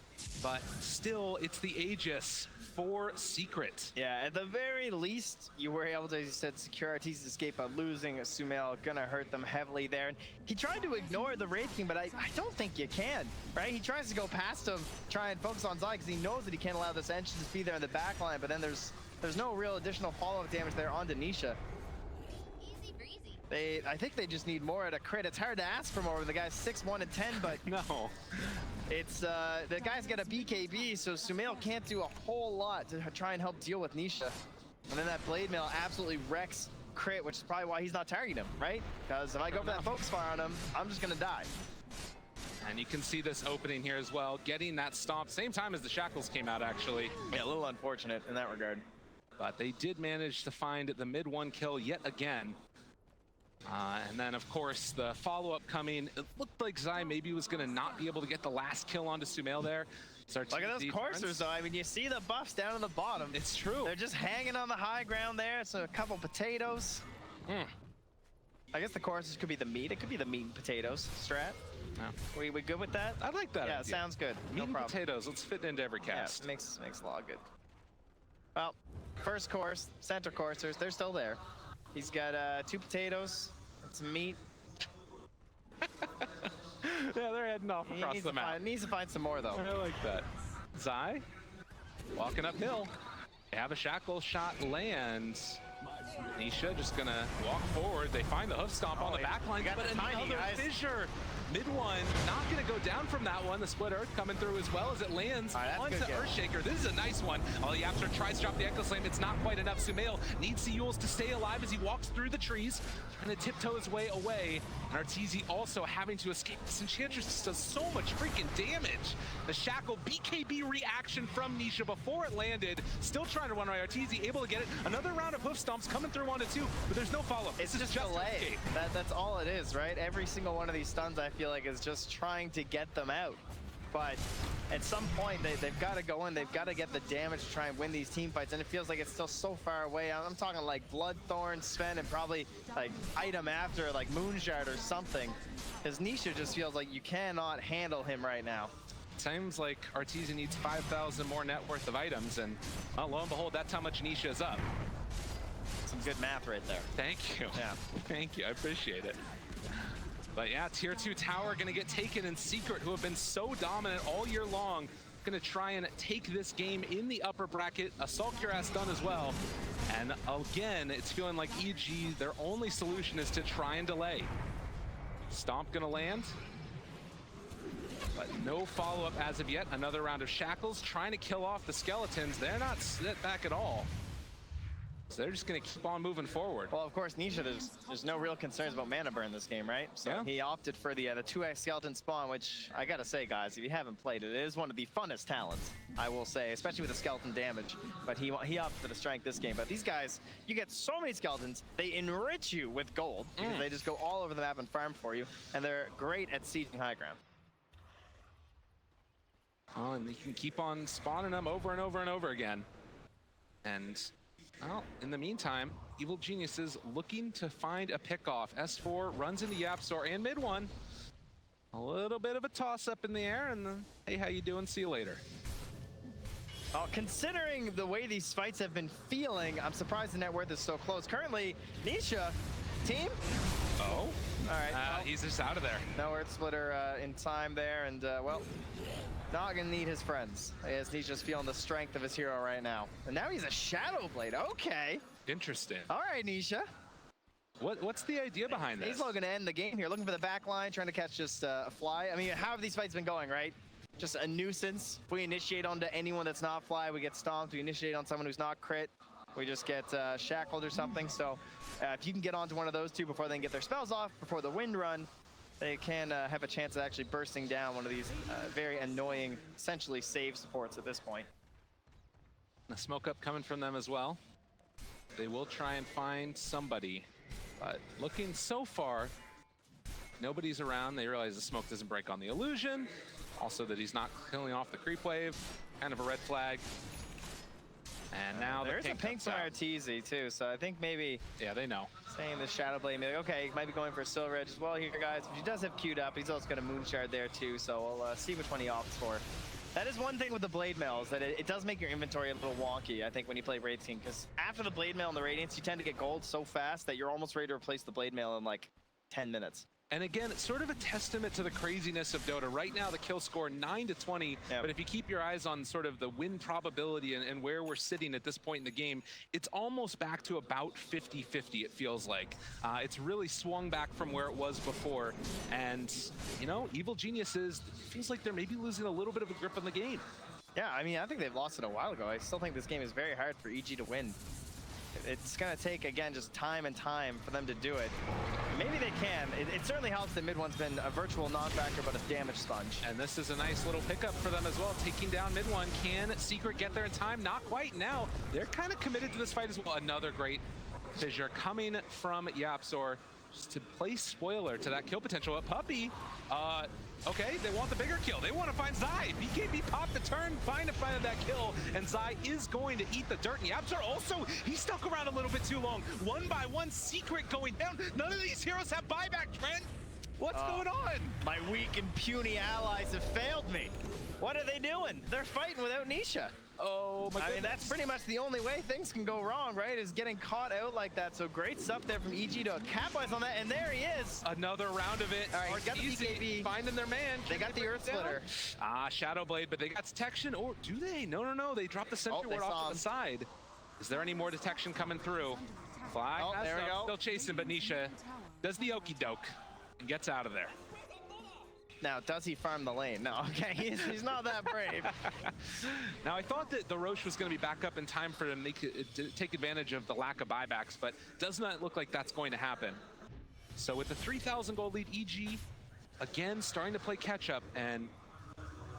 but still it's the Aegis for Secret. Yeah, at the very least, you were able to, as you said, secure Arteezy's escape, but losing Sumail gonna hurt them heavily there. And he tried to ignore the Wraith King, but I don't think you can, right? He tries to go past him, try and focus on Zai, because he knows that he can't allow this engine to be there in the back line, but then there's no real additional follow-up damage there onto Nisha. Easy breezy. I think they just need more at a crit. It's hard to ask for more when the guy's 6'1" and 10, but No. it's the guy's got a BKB, so Sumail can't do a whole lot to try and help deal with Nisha. And then that Blade Mail absolutely wrecks crit, which is probably why he's not targeting him, right? Because if I go for that focus fire on him, I'm just gonna die. And you can see this opening here as well, getting that stomp, same time as the shackles came out actually. Yeah, a little unfortunate in that regard. But they did manage to find the mid one kill yet again. And then, of course, the follow-up coming. It looked like Zai maybe was going to not be able to get the last kill onto Sumail there. Look at those coursers, though. I mean, you see the buffs down at the bottom. It's true. They're just hanging on the high ground there. It's a couple potatoes. I guess the coursers could be the meat. It could be the meat and potatoes strat. Yeah. We good with that? I like that Yeah, idea. sounds good. Meat No and problem. potatoes. Let's fit into every cast. Yeah, makes a lot good. Well, first course, center coursers, they're still there. He's got 2 potatoes, and some meat. Yeah, they're heading off across the map. Needs to find some more, though. I like that. Zai, walking uphill. They have a shackle shot lands. Nisha just gonna walk forward. They find the hoof stomp on the back line, got but the tiny, another guys. fissure. Mid one, not gonna go down from that one. The split earth coming through as well as it lands That's onto good kill. Earthshaker. This is a nice one. YapzOr tries to drop the Echo Slam. It's not quite enough. Sumail needs the Yules to stay alive as he walks through the trees, trying to tiptoe his way away. And Arteezy also having to escape. This Enchantress just does so much freaking damage. The shackle BKB reaction from Nisha before it landed. Still trying to run away. Arteezy able to get it. Another round of hoof stomps coming through onto 2, but there's no follow-up. It's This is just delay. escape. That's all it is, right? Every single one of these stuns, I feel like, is just trying to get them out. But at some point, they've got to go in. They've got to get the damage to try and win these team fights, and it feels like it's still so far away. I'm talking like Bloodthorn, Sven, and probably like item after, like Moonshard or something. Because Nisha just feels like you cannot handle him right now. Seems like Arteezy needs 5,000 more net worth of items, and well, lo and behold, that's how much Nisha is up. Some good math right there. Thank you. Yeah. Thank you. I appreciate it. But yeah, tier 2 tower gonna get taken, and Secret, who have been so dominant all year long, gonna try and take this game in the upper bracket. Assault Cure has done as well. And again, it's feeling like EG, their only solution is to try and delay. Stomp gonna land, but no follow-up as of yet. Another round of shackles, trying to kill off the skeletons. They're not set back at all. So they're just gonna keep on moving forward. Well, of course, Nisha, there's no real concerns about mana burn this game, right? So Yeah. he opted for the 2x skeleton spawn, which I gotta say, guys, if you haven't played it, it is one of the funnest talents, I will say, especially with the skeleton damage. But he opted for the strength this game. But these guys, you get so many skeletons, they enrich you with gold because they just go all over the map and farm for you, and they're great at sieging high ground. Oh, and you can keep on spawning them over and over and over again. And well, in the meantime, Evil Geniuses looking to find a pickoff. S4 runs into YapzOr and mid one. A little bit of a toss-up in the air, and then, hey, how you doing? See you later. Considering the way these fights have been feeling, I'm surprised the net worth is so close. Currently, Nisha, team? Oh? All right. Well, He's just out of there. no Earth Splitter in time there, and well, not gonna need his friends. As Nisha's feeling the strength of his hero right now. And now he's a Shadow Blade. Okay. Interesting. All right, Nisha. What's the idea behind this? He's looking to end the game here, looking for the back line, trying to catch just a fly. I mean, how have these fights been going, right? Just a nuisance. If we initiate onto anyone that's not fly, we get stomped. We initiate on someone who's not crit, we just get shackled or something. So if you can get onto one of those two before they can get their spells off, before the wind run, they can have a chance of actually bursting down one of these very annoying, essentially save supports at this point. The smoke up coming from them as well. They will try and find somebody, but looking so far, nobody's around. They realize the smoke doesn't break on the illusion. Also that he's not killing off the creep wave, kind of a red flag. And now there's the a pink from RTZ too, so I think maybe yeah, they know. saying the Shadow Blade, maybe like, okay, he might be going for a Silver Edge as well here, guys. He does have queued up. He's also got a Moonshard there too, so we'll see which one he opts for. That is one thing with the Blade Mail, is that it does make your inventory a little wonky, I think, when you play Raid Team, because after the Blade Mail and the Radiance, you tend to get gold so fast that you're almost ready to replace the Blade Mail in like 10 minutes. And again, it's sort of a testament to the craziness of Dota. Right now, the kill score 9-20, Yep. but if you keep your eyes on sort of the win probability and where we're sitting at this point in the game, it's almost back to about 50-50, it feels like. It's really swung back from where it was before. And, you know, Evil Geniuses, it feels like they're maybe losing a little bit of a grip on the game. Yeah, I mean, I think they've lost it a while ago. I still think this game is very hard for EG to win. It's going to take, again, just time and time for them to do it. Maybe they can. It certainly helps that mid one's been a virtual non-factor, but a damage sponge. And this is a nice little pickup for them as well, taking down mid one. Can Secret get there in time? Not quite. Now, they're kind of committed to this fight as well. Another great fissure coming from YapzOr. Just to play spoiler to that kill potential. But Puppey, okay, they want the bigger kill. They want to find Zai. BKB popped the turn, find that kill, and Zai is going to eat the dirt. And YapzOr also, he stuck around a little bit too long. One by one, Secret going down. None of these heroes have buyback, Trent. What's going on? My weak and puny allies have failed me. What are they doing? They're fighting without Nisha. Oh my goodness. I mean, that's pretty much the only way things can go wrong, right? Is getting caught out like that. So great stuff there from EG to capitalize on that. And there he is. Another round of it. All right, got the BKB. Finding their man. They got the Earth Splitter. Shadow Blade, but they got detection. Or do they? No. They dropped the sentry ward off to the side. Is there any more detection coming through? Fly. Oh, there we go. Still chasing, but Nisha does the okey doke and gets out of there. Now, does he farm the lane? No, okay, he's not that brave. Now, I thought that the Roche was going to be back up in time for him to take advantage of the lack of buybacks, but does not look like that's going to happen. So with the 3,000 gold lead, EG, again, starting to play catch up and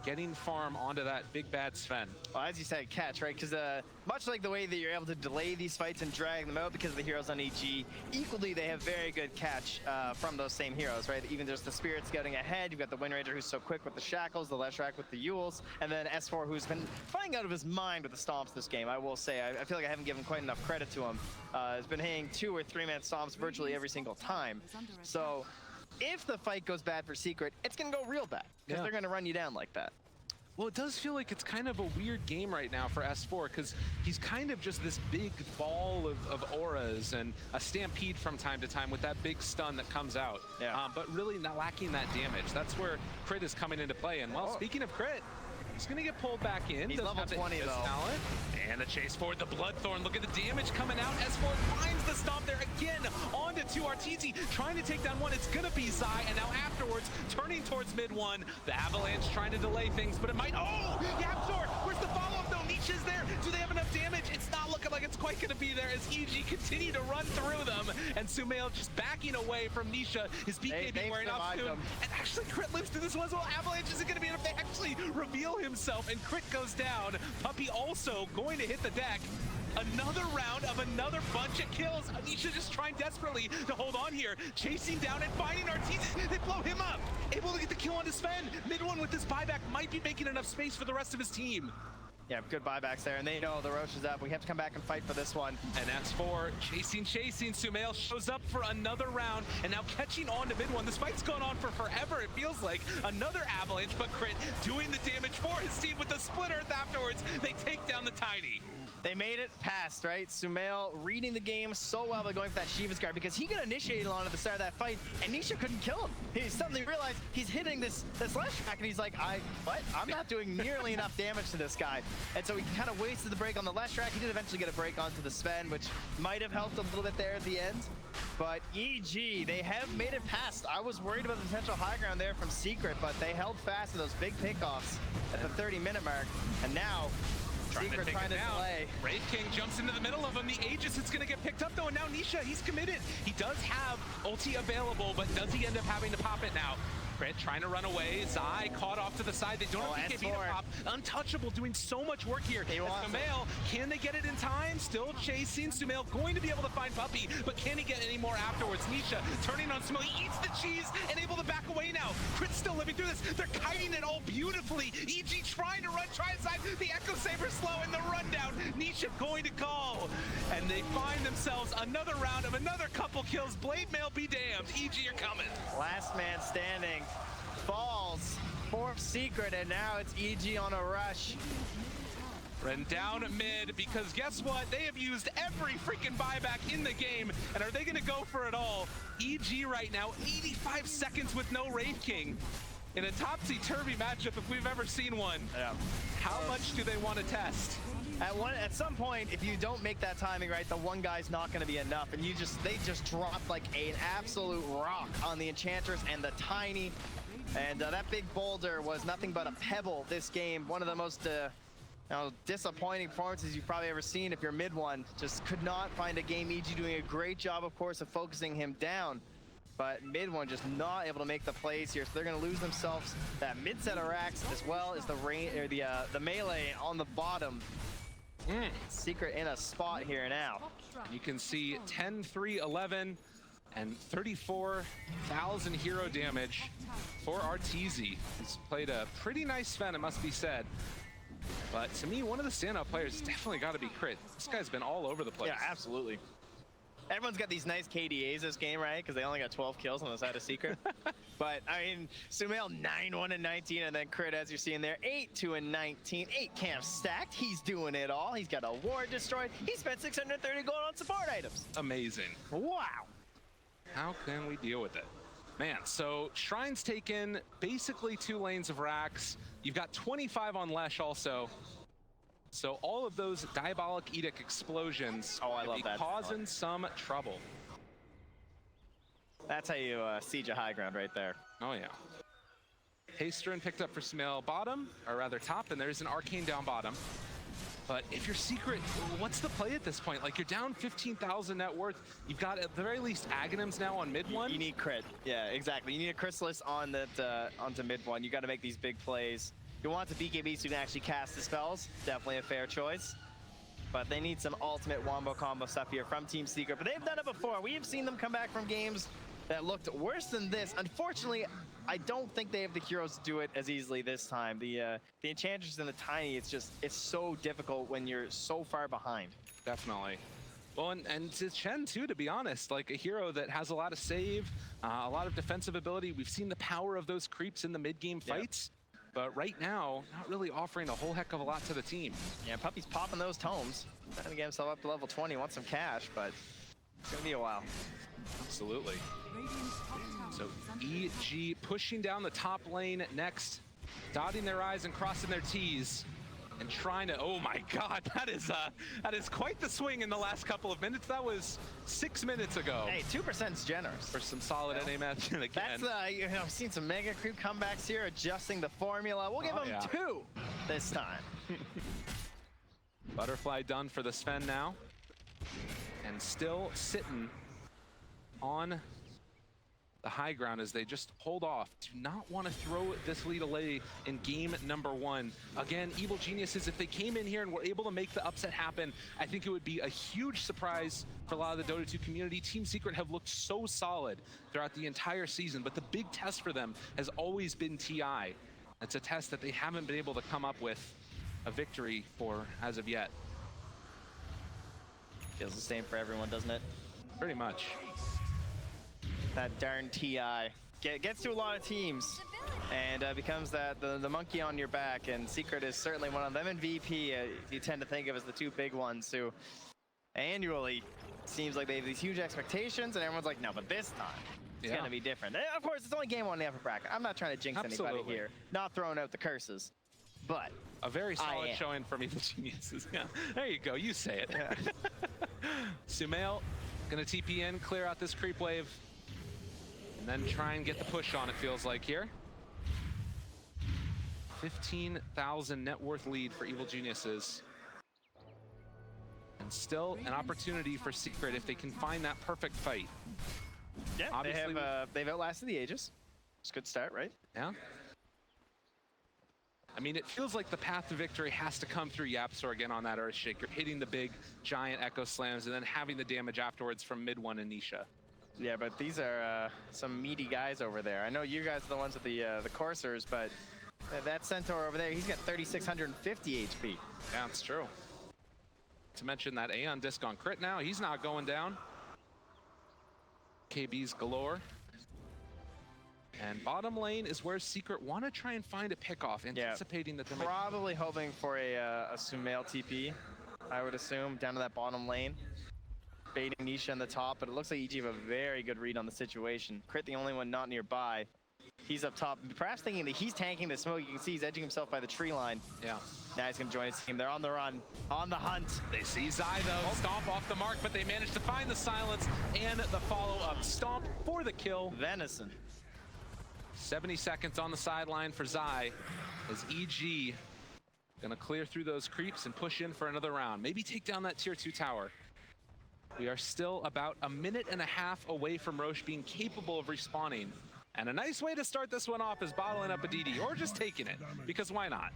getting farm onto that big bad Sven. Well, as you said, catch, right? Because much like the way that you're able to delay these fights and drag them out because of the heroes on EG, equally they have very good catch from those same heroes, right? Even there's the Spirit scouting ahead, you've got the Wind Ranger who's so quick with the Shackles, the Leshrac with the Yules, and then S4 who's been flying out of his mind with the Stomps this game, I will say. I feel like I haven't given quite enough credit to him. Has been hitting 2 or 3 man Stomps virtually every single time. So if the fight goes bad for Secret, it's going to go real bad because they're going to run you down like that. Well, it does feel like it's kind of a weird game right now for S4 because he's kind of just this big ball of auras and a stampede from time to time with that big stun that comes out. Yeah. But really not lacking that damage. That's where crit is coming into play. And well, speaking of crit, he's going to get pulled back in. He's level 20 though. Talent. And the chase forward, the Bloodthorn. Look at the damage coming out. S4 finds the stomp there again. Onto 2 RTZ, trying to take down one. It's going to be Zai. And now afterwards, turning towards mid one. The Avalanche trying to delay things, but it might. Oh, YapzOr. Where's the follow-up though? Nisha's there. Do they have enough damage? It's not looking like it's quite going to be there as EG continue to run through them. And Sumail just backing away from Nisha. His BKB wearing off soon. And actually, crit lives through this one as well. Avalanche isn't going to be enough to actually reveal himself. And crit goes down. Puppey also going to hit the deck. Another round of another bunch of kills. Nisha just trying desperately to hold on here. Chasing down and finding Arteezy. They blow him up. Able to get the kill on Sven. Mid one with this buyback might be making enough space for the rest of his team. Yeah, good buybacks there, and they know the Roche is up. We have to come back and fight for this one. And S4 chasing. Sumail shows up for another round, and now catching on to mid one. This fight's going on for forever, it feels like. Another Avalanche, but crit doing the damage for his team with the split earth afterwards. They take down the Tiny. They made it past, right? Sumail reading the game so well by going for that Shiva's guard because he got initiated on at the start of that fight, and Nisha couldn't kill him. He suddenly realized he's hitting this lash track, and he's like, I'm not doing nearly enough damage to this guy. And so he kind of wasted the break on the lash track. He did eventually get a break onto the Sven, which might have helped a little bit there at the end. But EG, they have made it past. I was worried about the potential high ground there from Secret, but they held fast to those big pickoffs at the 30-minute mark, and now Secret trying to delay. Wraith King jumps into the middle of him. The Aegis, it's going to get picked up though, and now Nisha, he's committed. He does have ulti available, but does he end up having to pop it now? Crit trying to run away. Zai caught off to the side. They don't have BKB to pop. Untouchable doing so much work here. Sumail, can they get it in time? Still chasing. Sumail going to be able to find Puppey, but can he get any more afterwards? Nisha turning on Sumail. He eats the cheese and able to back away now. Crit's still living through this. They're kiting it all beautifully. EG trying to run, try inside. The Echo Saber slow in the rundown. Nisha going to call. And they find themselves another round of another couple kills. Blade Mail be damned. EG, you're coming. Last man standing falls for Secret, and now it's EG on a rush. Run down mid, because guess what? They have used every freaking buyback in the game, and are they going to go for it all? EG right now, 85 seconds with no Wraith King. In a topsy-turvy matchup, if we've ever seen one. Yeah. How much do they want to test? At some point, if you don't make that timing right, the one guy's not going to be enough, and they just dropped like an absolute rock on the Enchantress and the Tiny, and that big boulder was nothing but a pebble this game. One of the most disappointing performances you've probably ever seen if you're mid one. Just could not find a game. EG doing a great job, of course, of focusing him down, but mid one just not able to make the plays here, so they're going to lose themselves that mid set of racks as well as the melee on the bottom. Secret in a spot here now. You can see 10, 3, 11, and 34,000 hero damage for Arteezy. He's played a pretty nice Sven, it must be said. But to me, one of the standout players definitely got to be Crit. This guy's been all over the place. Yeah, absolutely. Everyone's got these nice KDAs this game, right? Because they only got 12 kills on the side of Secret. But, I mean, Sumail 9-1 and 19, and then Crit, as you're seeing there, 8-2 and 19. 8 camps stacked. He's doing it all. He's got a ward destroyed. He spent 630 gold on support items. Amazing. Wow. How can we deal with it? Man, so Shrine's taken basically 2 lanes of racks. You've got 25 on Lesh also. So all of those Diabolic Edict explosions love that. Causing some trouble. That's how you siege a high ground right there. Oh yeah. Hasterin picked up for Sumail bottom, or rather top, and there's an Arcane down bottom. But if you're Secret, what's the play at this point? Like, you're down 15,000 net worth. You've got at the very least Aghanims now on mid one. You need Crit. Yeah, exactly. You need a Chrysalis on that onto mid one. You got to make these big plays. You want the BKB so you can actually cast the spells. Definitely a fair choice. But they need some ultimate wombo combo stuff here from Team Secret. But they've done it before. We have seen them come back from games that looked worse than this. Unfortunately, I don't think they have the heroes to do it as easily this time. The Enchantress and the Tiny, it's so difficult when you're so far behind. Definitely. Well, and to Chen too, to be honest, like a hero that has a lot of save, a lot of defensive ability. We've seen the power of those creeps in the mid-game fights. but right now, not really offering a whole heck of a lot to the team. Yeah, Puppey's popping those tomes. Trying to get himself up to level 20, wants some cash, but it's gonna be a while. Absolutely. So EG pushing down the top lane next, dotting their I's and crossing their T's, and trying to, oh my God, that is quite the swing in the last couple of minutes. That was 6 minutes ago. Hey, 2% is generous. For some solid NA match again. That's, you know, I've seen some mega creep comebacks here, adjusting the formula. We'll give them 2 this time. Butterfly done for the Sven now. And still sitting on the high ground as they just hold off. Do not want to throw this lead away in game number 1. Again, Evil Geniuses, if they came in here and were able to make the upset happen, I think it would be a huge surprise for a lot of the Dota 2 community. Team Secret have looked so solid throughout the entire season, but the big test for them has always been TI. It's a test that they haven't been able to come up with a victory for as of yet. Feels the same for everyone, doesn't it? Pretty much. That darn TI gets to a lot of teams and becomes the monkey on your back, and Secret is certainly one of them. And VP, you tend to think of as the 2 big ones who annually seems like they have these huge expectations, and everyone's like, no, but this time it's gonna be different. And of course, it's only game 1 in the upper bracket. I'm not trying to jinx anybody here, not throwing out the curses, but a very solid showing from Evil Geniuses. Yeah, there you go. You say it. Yeah. Sumail gonna TP in, clear out this creep wave, and then try and get the push on, it feels like here. 15,000 net worth lead for Evil Geniuses. And still an opportunity for Secret if they can find that perfect fight. Yeah, obviously they've outlasted the Aegis. It's a good start, right? Yeah. I mean, it feels like the path to victory has to come through YapzOr again on that Earthshaker, hitting the big, giant Echo Slams, and then having the damage afterwards from mid one and Nisha. Yeah, but these are some meaty guys over there. I know you guys are the ones with the coursers, but that Centaur over there, he's got 3,650 HP. Yeah, that's true. To mention that Aeon disc on crit now, he's not going down. KB's galore. And bottom lane is where Secret want to try and find a pick-off, anticipating that they're probably hoping for a Sumail TP, I would assume, down to that bottom lane. Baiting Nisha on the top, but it looks like EG have a very good read on the situation. Crit the only one not nearby. He's up top, perhaps thinking that he's tanking the smoke. You can see he's edging himself by the tree line. Yeah. Now he's gonna join his team. They're on the run, on the hunt. They see Zai though, stomp off the mark, but they manage to find the silence and the follow-up. Stomp for the kill. Venison. 70 seconds on the sideline for Zai as EG gonna clear through those creeps and push in for another round. Maybe take down that tier 2 tower. We are still about a minute and a half away from Roche being capable of respawning. And a nice way to start this one off is bottling up a DD, or just taking it, because why not?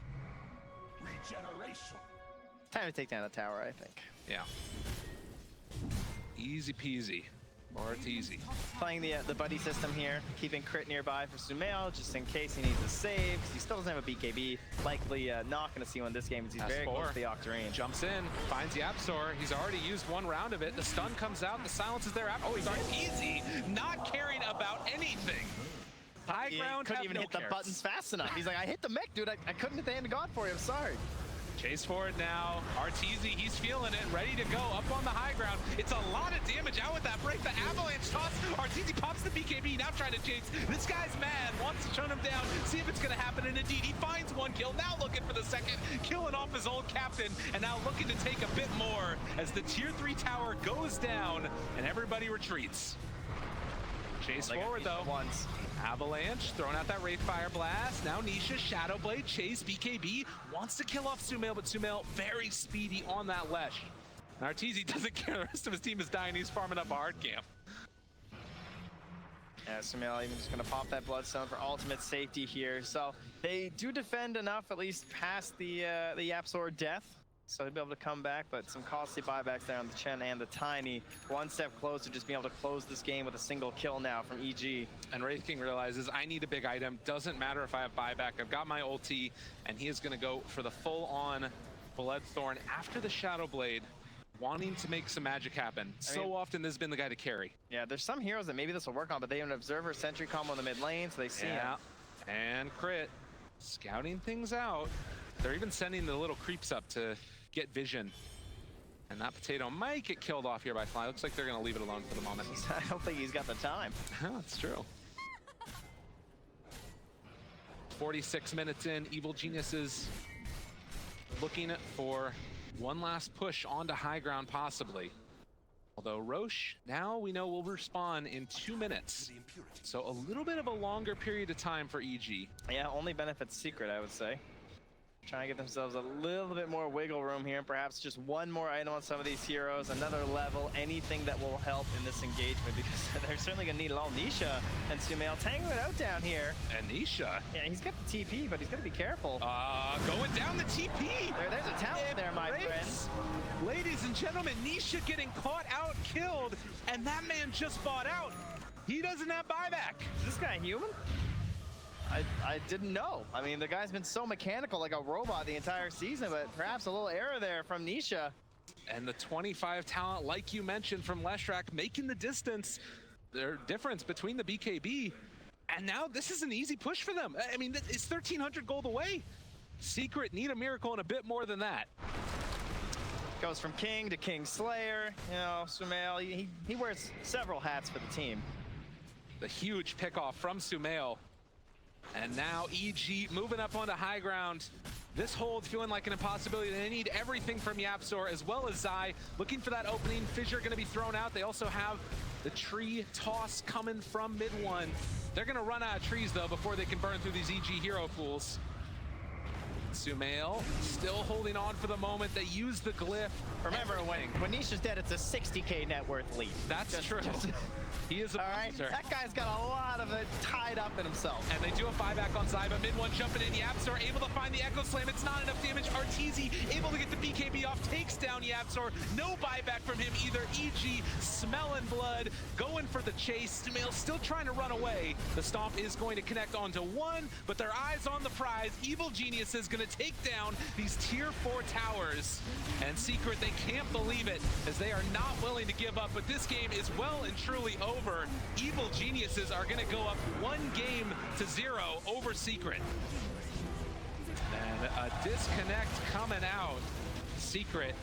Time to take down the tower, I think. Yeah. Easy peasy, or it's easy. Playing the buddy system here, keeping crit nearby for Sumail, just in case he needs a save, because he still doesn't have a BKB. Likely not going to see one this game, as he's very close to the Octarine. Jumps in, finds YapzOr. He's already used 1 round of it. The stun comes out, the silence is there after. Oh, he's easy, not caring about anything. High ground, couldn't even hit the buttons fast enough. He's like, I hit the mech, dude. I couldn't hit the hand of God for you. I'm sorry. Chase forward now. RTZ, he's feeling it, ready to go up on the high ground. It's a lot of damage out with that break. The avalanche toss. RTZ pops the BKB, now trying to chase. This guy's mad, wants to shut him down, see if it's going to happen. And indeed, he finds 1 kill, now looking for the second, killing off his old captain, and now looking to take a bit more as the tier 3 tower goes down and everybody retreats. Chase forward though. Once. Avalanche, throwing out that Wraithfire Blast. Now Nisha, Shadow Blade, Chase, BKB, wants to kill off Sumail, but Sumail very speedy on that Lesh. And RTZ doesn't care, the rest of his team is dying, he's farming up a hard camp. Yeah, Sumail even just gonna pop that Bloodstone for ultimate safety here. So they do defend enough, at least past the YapzOr death. So they'll be able to come back, but some costly buybacks there on the Chen and the Tiny. 1 step closer, just being able to close this game with a single kill now from EG. And Wraith King realizes, I need a big item. Doesn't matter if I have buyback. I've got my ulti, and he is going to go for the full-on Bloodthorn after the Shadow Blade, wanting to make some magic happen. So often, this has been the guy to carry. Yeah, there's some heroes that maybe this will work on, but they have an Observer Sentry combo in the mid lane, so they see him. And crit. scouting things out. They're even sending the little creeps up to get vision. And that potato might get killed off here by Fly. Looks like they're going to leave it alone for the moment. I don't think he's got the time. That's true. 46 minutes in, Evil Geniuses looking for one last push onto high ground, possibly. Although Roche, now we know, will respawn in 2 minutes. So a little bit of a longer period of time for EG. Yeah, only benefits Secret, I would say. Trying to get themselves a little bit more wiggle room here, perhaps just one more item on some of these heroes, another level, anything that will help in this engagement, because they're certainly going to need it all. Nisha and Sumail tango it out down here. And Nisha. Yeah, he's got the TP, but he's got to be careful. Going down the TP. There's a talent there, my friends. Ladies and gentlemen, Nisha getting caught out, killed, and that man just bought out. He doesn't have buyback. Is this guy human? I didn't know. I mean, the guy's been so mechanical, like a robot the entire season, but perhaps a little error there from Nisha. And the 25 talent, like you mentioned, from Leshrac, making the distance, their difference between the BKB. And now this is an easy push for them. I mean, it's 1,300 gold away. Secret need a miracle and a bit more than that. Goes from King to King Slayer. You know, Sumail, he wears several hats for the team. The huge pickoff from Sumail. And now EG moving up onto high ground. This hold feeling like an impossibility. They need everything from YapzOr as well as Zai. Looking for that opening. Fissure going to be thrown out. They also have the tree toss coming from mid one. They're going to run out of trees though before they can burn through these EG hero pools. Sumail still holding on for the moment. They use the glyph. Remember, when Nisha's dead, it's a 60K net worth lead. That's true. He is a monster. That guy's got a lot of it tied up in himself. And they do a buyback on Zai, but mid one jumping in. YapzOr able to find the Echo Slam. It's not enough damage. Arteezy able to get the BKB off, takes down YapzOr. No buyback from him either. EG smelling blood, going for the chase. Sumail still trying to run away. The stomp is going to connect onto one, but their eyes on the prize. Evil Genius is going to take down these tier 4 towers. And Secret, they can't believe it, as they are not willing to give up, but this game is well and truly over. Evil Geniuses are going to go up 1-0 over Secret. And a disconnect coming out. Secret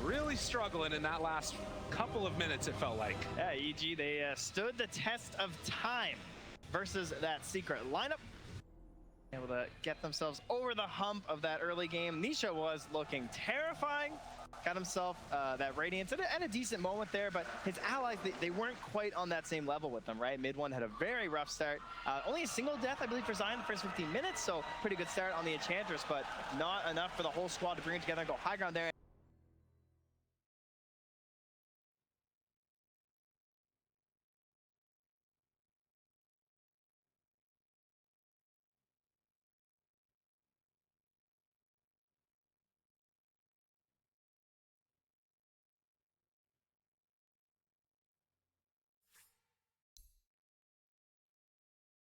really struggling in that last couple of minutes, it felt like. Yeah, EG, they stood the test of time versus that Secret lineup. Able to get themselves over the hump of that early game. Nisha was looking terrifying. Got himself that Radiance at a decent moment there, but his allies, they weren't quite on that same level with them, right? Mid one had a very rough start. Only a single death, I believe, for Zion in the first 15 minutes, so pretty good start on the Enchantress, but not enough for the whole squad to bring it together and go high ground there.